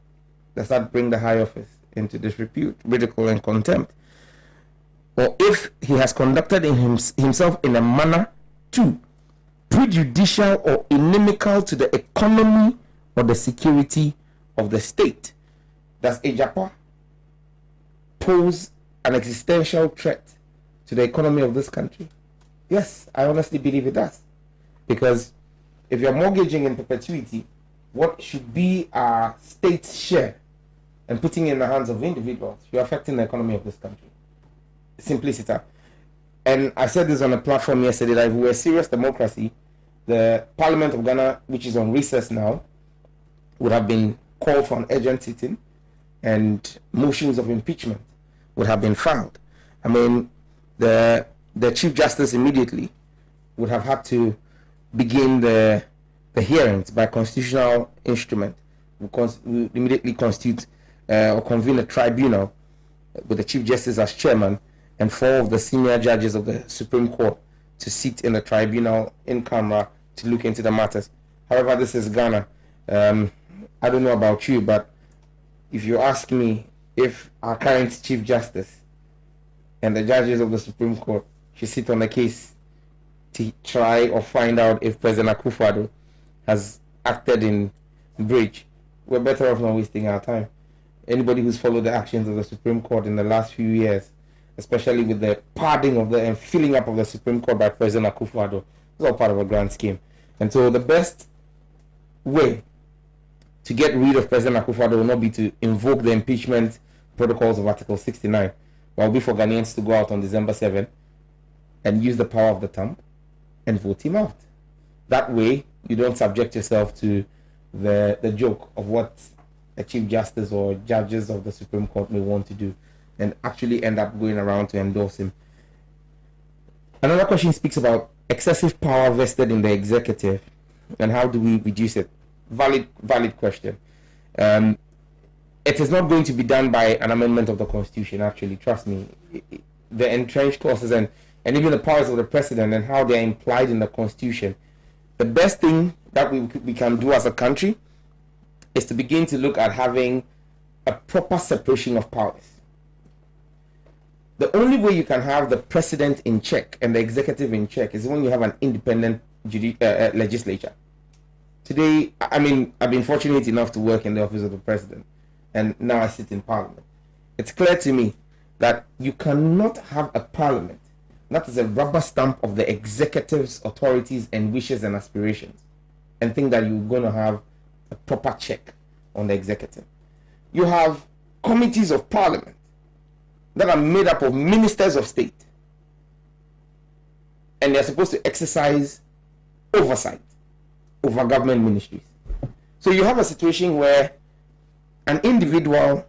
does that bring the high office into disrepute, ridicule, and contempt? Or if he has conducted himself in a manner too prejudicial or inimical to the economy or the security of the state, does Ejapa pose an existential threat to the economy of this country? Yes, I honestly believe it does. Because if you're mortgaging in perpetuity what should be our state's share and putting it in the hands of individuals, you're affecting the economy of this country. Simplicity. And I said this on a platform yesterday that if we were a serious democracy, the Parliament of Ghana, which is on recess now, would have been called for an urgent sitting and motions of impeachment would have been filed. I mean, the Chief Justice immediately would have had to begin the hearings by constitutional instrument. We immediately constitute or convene a tribunal with the Chief Justice as chairman and 4 of the senior judges of the Supreme Court to sit in the tribunal in camera to look into the matters. However, this is Ghana. I don't know about you, but if you ask me if our current Chief Justice and the judges of the Supreme Court should sit on the case to try or find out if President Akufo-Addo has acted in breach, we're better off not wasting our time. Anybody who's followed the actions of the Supreme Court in the last few years, especially with the padding of and filling up of the Supreme Court by President Akufo-Addo, it's all part of a grand scheme. And so the best way to get rid of President Akufo-Addo will not be to invoke the impeachment protocols of Article 69, but will be for Ghanaians to go out on December 7 and use the power of the thumb and vote him out. That way, you don't subject yourself to the joke of what a Chief Justice or judges of the Supreme Court may want to do and actually end up going around to endorse him. Another question speaks about excessive power vested in the executive and how do we reduce it. Valid question. It is not going to be done by an amendment of the Constitution, actually, trust me. The entrenched clauses and even the powers of the President and how they are implied in the Constitution. The best thing that we can do as a country is to begin to look at having a proper separation of powers. The only way you can have the president in check and the executive in check is when you have an independent legislature. Today, I mean, I've been fortunate enough to work in the office of the president, and now I sit in parliament. It's clear to me that you cannot have a parliament that is a rubber stamp of the executive's authorities and wishes and aspirations, and think that you're going to have a proper check on the executive. You have committees of parliament that are made up of ministers of state, and they're supposed to exercise oversight over government ministries. So you have a situation where an individual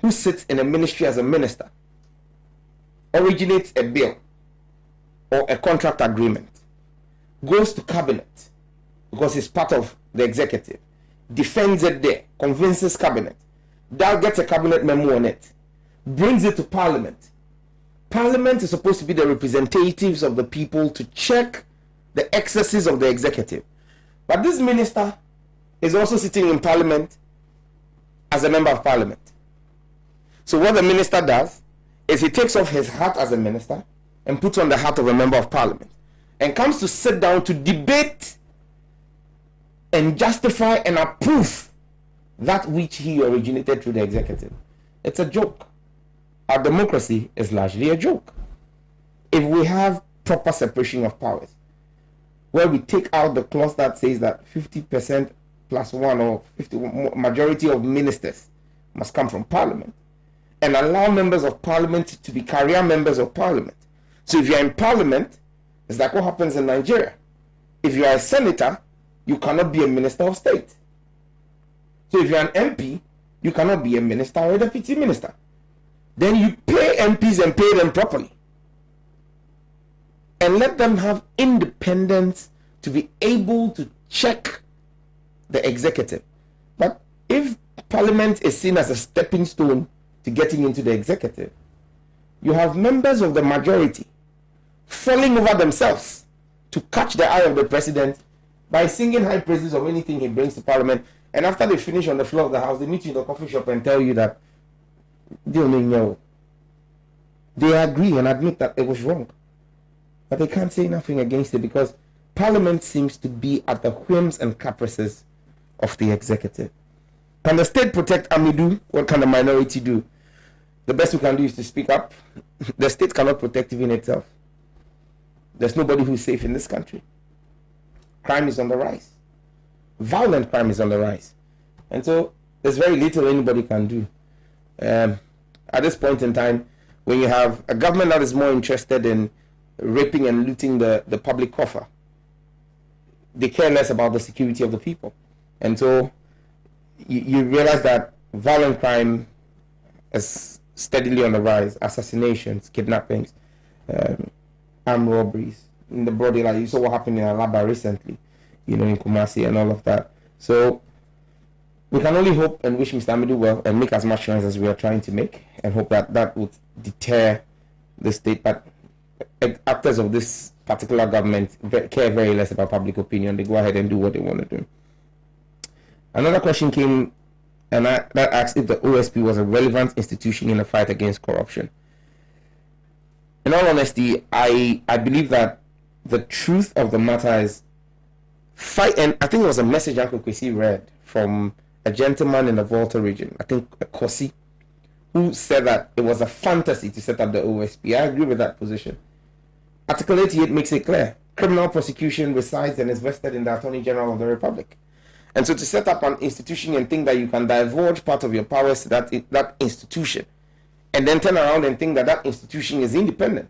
who sits in a ministry as a minister originates a bill or a contract agreement, goes to cabinet because it's part of the executive, defends it there, convinces cabinet, that gets a cabinet memo on it, brings it to parliament. Parliament is supposed to be the representatives of the people to check the excesses of the executive. But this minister is also sitting in parliament as a member of parliament. So what the minister does is he takes off his hat as a minister and puts on the hat of a member of parliament and comes to sit down to debate and justify and approve that which he originated through the executive. It's a joke. Our democracy is largely a joke. If we have proper separation of powers, where we take out the clause that says that 50% plus one or 50 majority of ministers must come from parliament, and allow members of parliament to be career members of parliament. So if you're in parliament, it's like what happens in Nigeria. If you are a senator, you cannot be a minister of state. So if you're an MP, you cannot be a minister or a deputy minister. Then you pay MPs and pay them properly, and let them have independence to be able to check the executive. But if parliament is seen as a stepping stone to getting into the executive, you have members of the majority falling over themselves to catch the eye of the president by singing high praises of anything he brings to parliament, and after they finish on the floor of the house, they meet you in the coffee shop and tell you that they don't know. They agree and admit that it was wrong, but they can't say nothing against it because parliament seems to be at the whims and caprices of the executive. Can the state protect Amidu? What can the minority do? The best we can do is to speak up. The state cannot protect even itself. There's nobody who's safe in this country. Crime is on the rise. Violent crime is on the rise. And so there's very little anybody can do. At this point in time, when you have a government that is more interested in raping and looting the public coffer, they care less about the security of the people. And so you realize that violent crime is steadily on the rise. Assassinations, kidnappings, armed robberies. In the broad daylight, you saw what happened in Alaba recently, in Kumasi and all of that. So we can only hope and wish Mr. Amidu well and make as much noise as we are trying to make, and hope that that would deter the state. But actors of this particular government care very less about public opinion. They go ahead and do what they want to do. Another question came, and that asked if the OSP was a relevant institution in the fight against corruption. In all honesty, I believe that the truth of the matter is fight, and I think it was a message Uncle Kwesi read from a gentleman in the Volta region, I think a Kosi, who said that it was a fantasy to set up the OSP. I agree with that position. Article 88 makes it clear. Criminal prosecution resides and is vested in the Attorney General of the Republic. And so to set up an institution and think that you can divulge part of your powers to that institution, and then turn around and think that that institution is independent.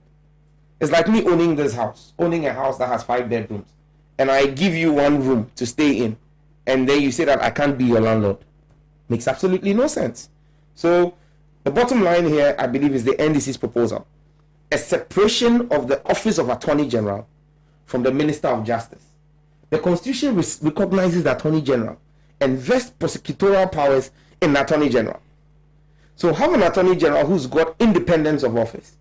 It's like me owning this house, owning a house that has 5 bedrooms, and I give you 1 room to stay in, and then you say that I can't be your landlord. Makes absolutely no sense. So the bottom line here, I believe, is the NDC's proposal. A separation of the Office of Attorney General from the Minister of Justice. The Constitution recognizes the Attorney General and vests prosecutorial powers in the Attorney General. So have an Attorney General who's got independence of office,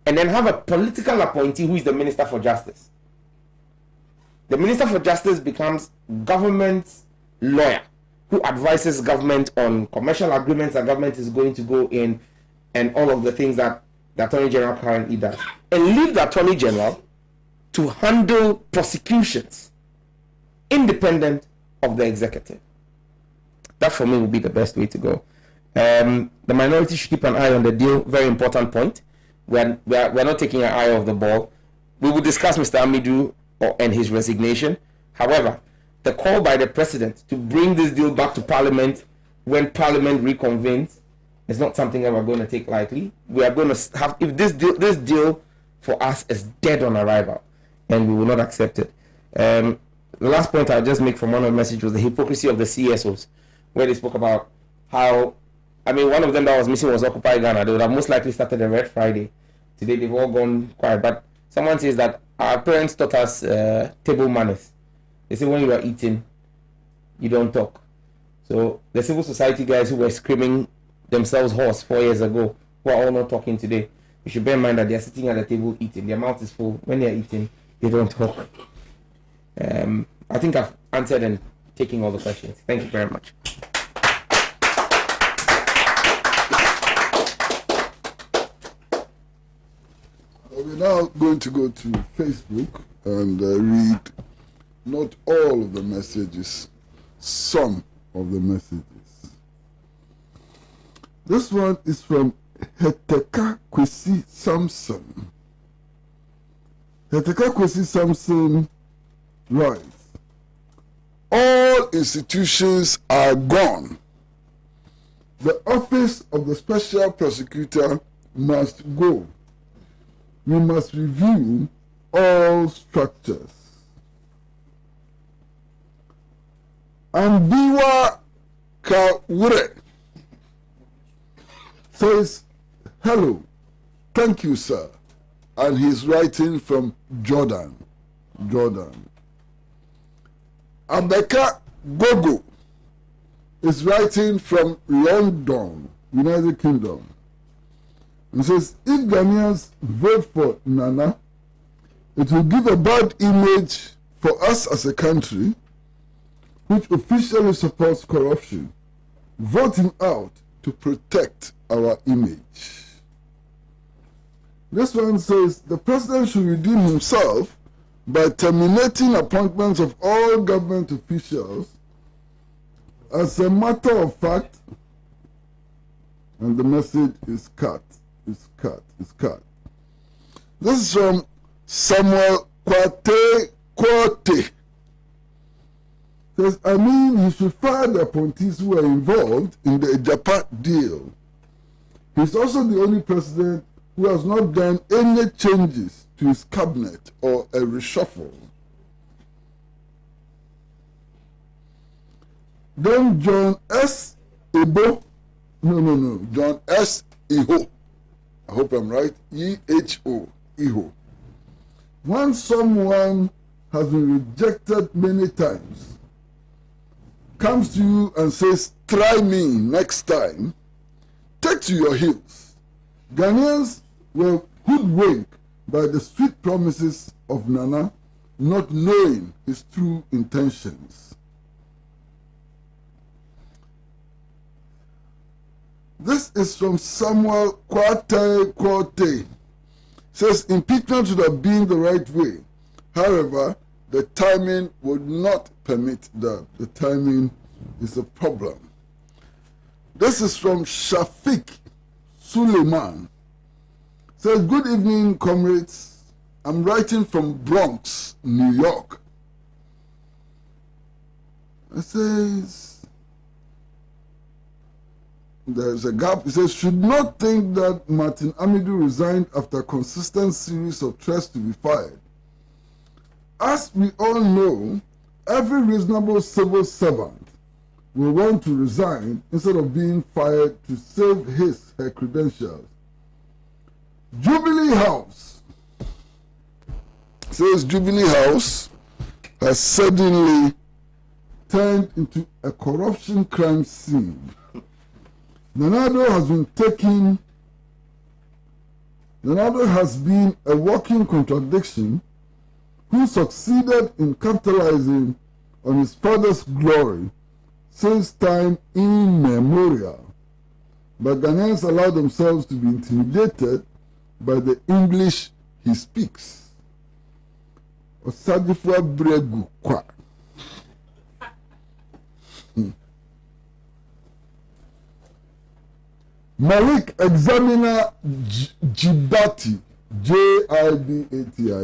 and then have a political appointee who is the Minister for Justice. The Minister for Justice becomes government's lawyer who advises government on commercial agreements that government is going to go in, and all of the things that the Attorney General currently does, and leave the Attorney General to handle prosecutions independent of the executive. That for me would be the best way to go. The minority should keep an eye on the deal. Very important point. We're not taking an eye off the ball. We will discuss Mr. Amidu and his resignation. However, the call by the president to bring this deal back to Parliament when Parliament reconvenes is not something that we're going to take lightly. We are going to have, if this deal for us is dead on arrival, and we will not accept it. The last point I'll just make from one of the messages was the hypocrisy of the CSOs, where they spoke about how, I mean, one of them that was missing was Occupy Ghana. They would have most likely started a Red Friday. Today they've all gone quiet. But someone says that our parents taught us table manners. They say when you are eating, you don't talk. So the civil society guys who were screaming themselves hoarse 4 years ago, who are all not talking today, you should bear in mind that they are sitting at the table eating. Their mouth is full. When they are eating, they don't talk. I think I've answered and taken all the questions. Thank you very much. We're now going to go to Facebook and read not all of the messages, some of the messages. This one is from Heteka Kwesi Samson. Heteka Kwesi Samson writes, all institutions are gone. The office of the special prosecutor must go. We must review all structures. Ambiwa Kawure says, hello, thank you, sir. And he's writing from Jordan. Abeka Gogo is writing from London, United Kingdom. And says, if Ghanaians vote for Nana, it will give a bad image for us as a country which officially supports corruption. Vote him out to protect our image. This one says, the president should redeem himself by terminating appointments of all government officials. As a matter of fact, and the message is cut. It's cut. This is from Samuel Kwate. Says, I mean, he should fire the appointees who were involved in the Ejapa deal. He's also the only president who has not done any changes to his cabinet or a reshuffle. Then John S. John S. Iho. I hope I'm right. E-H-O. Iho. When someone has been rejected many times, comes to you and says, try me next time, take to your heels. Ghanaians were hoodwinked by the sweet promises of Nana, not knowing his true intentions. This is from Samuel Kwate. Says impeachment should have been the right way. However, the timing would not permit that. The timing is a problem. This is from Shafiq Suleiman. Says, good evening, comrades. I'm writing from Bronx, New York. It says, there's a gap. It says, should not think that Martin Amidu resigned after a consistent series of threats to be fired. As we all know, every reasonable civil servant will want to resign instead of being fired to save her credentials. Jubilee House says Jubilee House has suddenly turned into a corruption crime scene. Nanado has been a walking contradiction who succeeded in capitalizing on his father's glory since time immemorial. But Ghanaians allow themselves to be intimidated by the English he speaks. Osadifua bregu kwa. Malik Examiner Jibati, Jibati,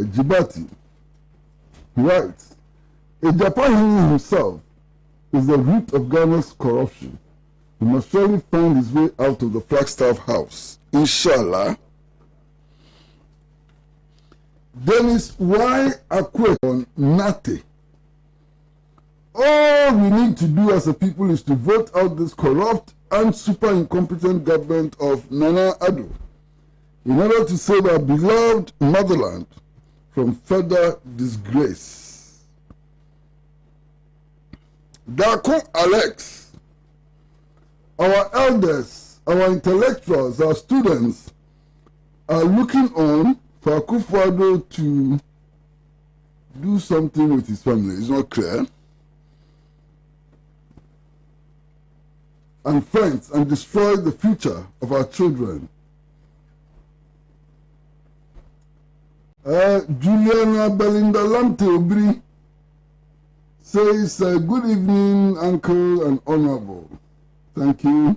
Jibati, writes, Ejapahini himself is the root of Ghana's corruption. He must surely find his way out of the Flagstaff House. Inshallah. Dennis Y. Akwe on Nate. All we need to do as a people is to vote out this corrupt and super incompetent government of Nana Addo in order to save our beloved motherland from further disgrace. Dako Alex, our elders, our intellectuals, our students are looking on for Akufo-Addo to do something with his family. It's not clear. And friends, and destroy the future of our children. Juliana Belinda Lamte Obri says, good evening, Uncle and Honorable. Thank you.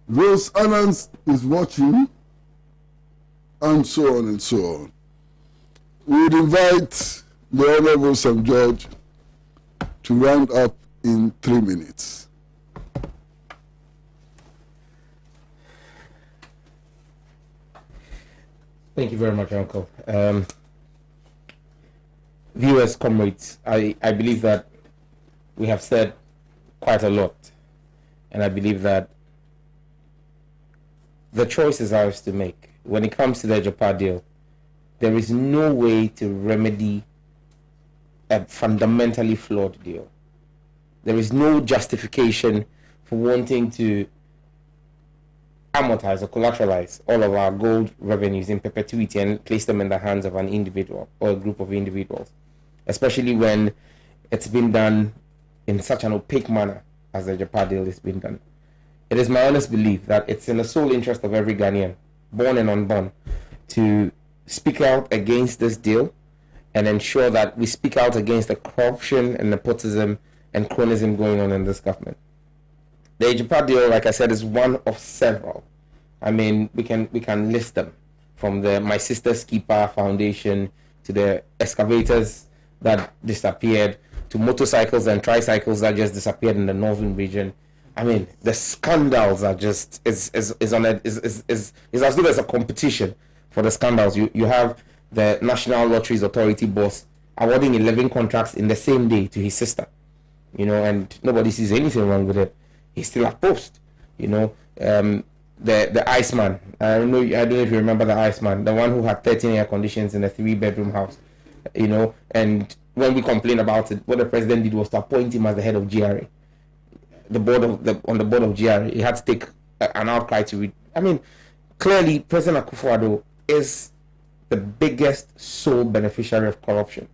Rose Anans is watching, and so on and so on. We would invite the Honorable Sam George to round up in 3 minutes. Thank you very much, Uncle. Viewers, comrades, I believe that we have said quite a lot, and I believe that the choice is ours to make. When it comes to the Japan deal, there is no way to remedy a fundamentally flawed deal. There is no justification for wanting to amortize or collateralize all of our gold revenues in perpetuity and place them in the hands of an individual or a group of individuals, especially when it's been done in such an opaque manner as the Japan deal is being done. It is my honest belief that it's in the sole interest of every Ghanaian, born and unborn, to speak out against this deal and ensure that we speak out against the corruption and nepotism and cronyism going on in this government. The Japan deal, like I said, is one of several. I mean, we can list them, from the My Sister's Keeper Foundation to the excavators that disappeared to motorcycles and tricycles that just disappeared in the northern region. I mean, the scandals are just is as though there's a competition for the scandals. You have the National Lotteries Authority boss awarding 11 contracts in the same day to his sister, and nobody sees anything wrong with it. He's still at post, The Iceman. I don't know if you remember the Iceman, the one who had 13 air conditions in a 3-bedroom house, And when we complained about it, what the president did was to appoint him as the head of GRA. On the board of GRA, he had to take an outcry to read. I mean, clearly, President Akufo-Addo is the biggest sole beneficiary of corruption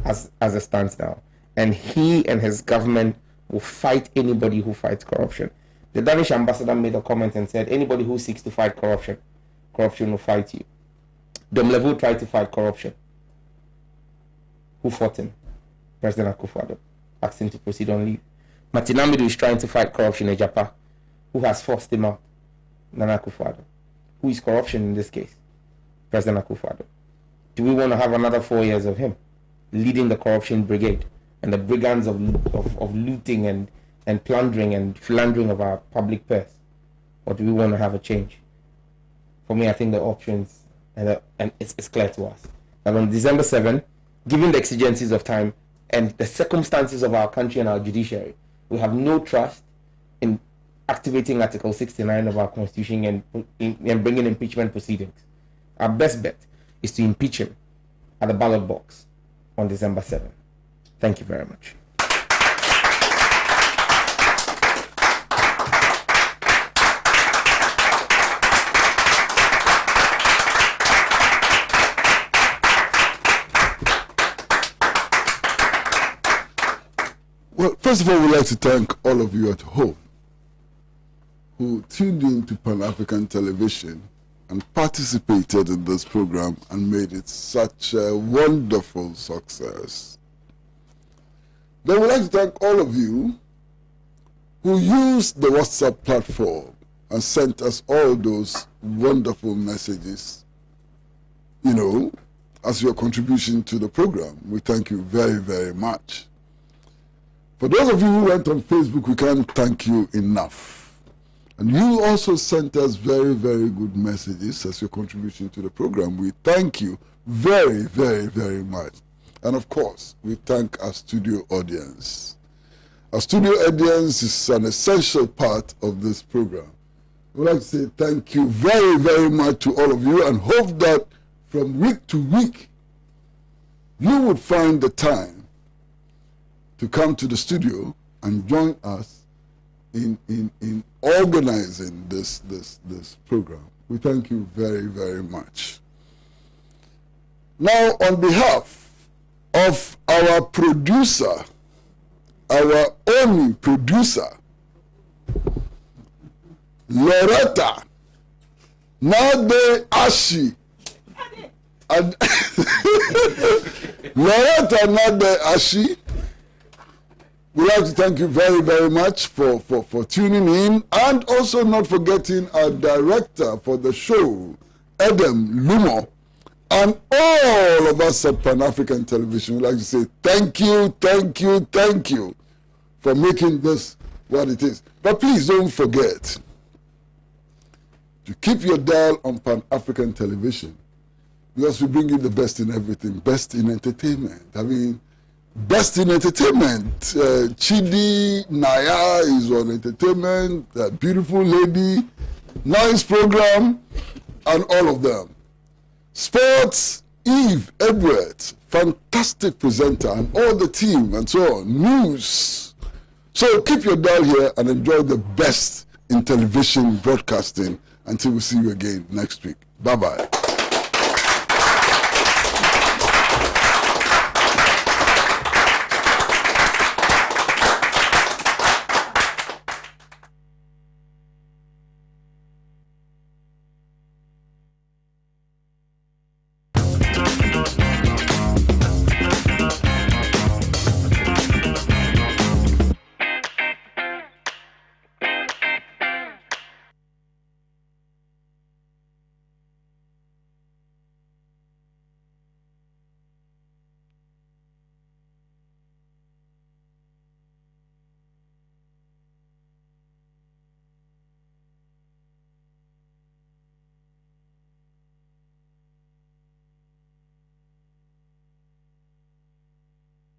as it stands now, and he and his government will fight anybody who fights corruption. The Danish ambassador made a comment and said, anybody who seeks to fight corruption will fight you. Domlevo tried to fight corruption. Who fought him? President Akufo-Addo. Asked him to proceed on leave. Martin Amidu is trying to fight corruption in Japan. Who has forced him out? Nana Akufo-Addo. Who is corruption in this case? President Akufo-Addo. Do we want to have another 4 years of him leading the corruption brigade and the brigands of looting and plundering and philandering of our public purse? Or do we want to have a change? For me, I think the options, and it's clear to us, that on December 7, given the exigencies of time and the circumstances of our country and our judiciary, we have no trust in activating Article 69 of our Constitution and bringing impeachment proceedings. Our best bet is to impeach him at the ballot box on December 7. Thank you very much. Well, first of all, we'd like to thank all of you at home who tuned in to Pan-African Television and participated in this program and made it such a wonderful success. Then we'd like to thank all of you who used the WhatsApp platform and sent us all those wonderful messages, you know, as your contribution to the program. We thank you very, very much. For those of you who went on Facebook, we can't thank you enough. And you also sent us very, very good messages as your contribution to the program. We thank you very, very, very much. And of course, we thank our studio audience. Our studio audience is an essential part of this program. We'd like to say thank you very, very much to all of you and hope that from week to week, you would find the time to come to the studio and join us in organizing this program. We thank you very, very much. Now, on behalf of our producer, our only producer, Loretta Nade Ashi, and Loretta Nade Ashi, we'd like to thank you very, very much for tuning in, and also not forgetting our director for the show, Adam Lumo, and all of us at Pan-African Television. We'd like to say thank you, thank you, thank you for making this what it is. But please don't forget to keep your dial on Pan-African Television, because we bring you the best in everything, best in entertainment. I mean, best in entertainment. Chidi Naya is on entertainment, that beautiful lady, nice program, and all of them. Sports, Eve Edwards, fantastic presenter, and all the team, and so on. News. So keep your dial here and enjoy the best in television broadcasting until we see you again next week. Bye-bye.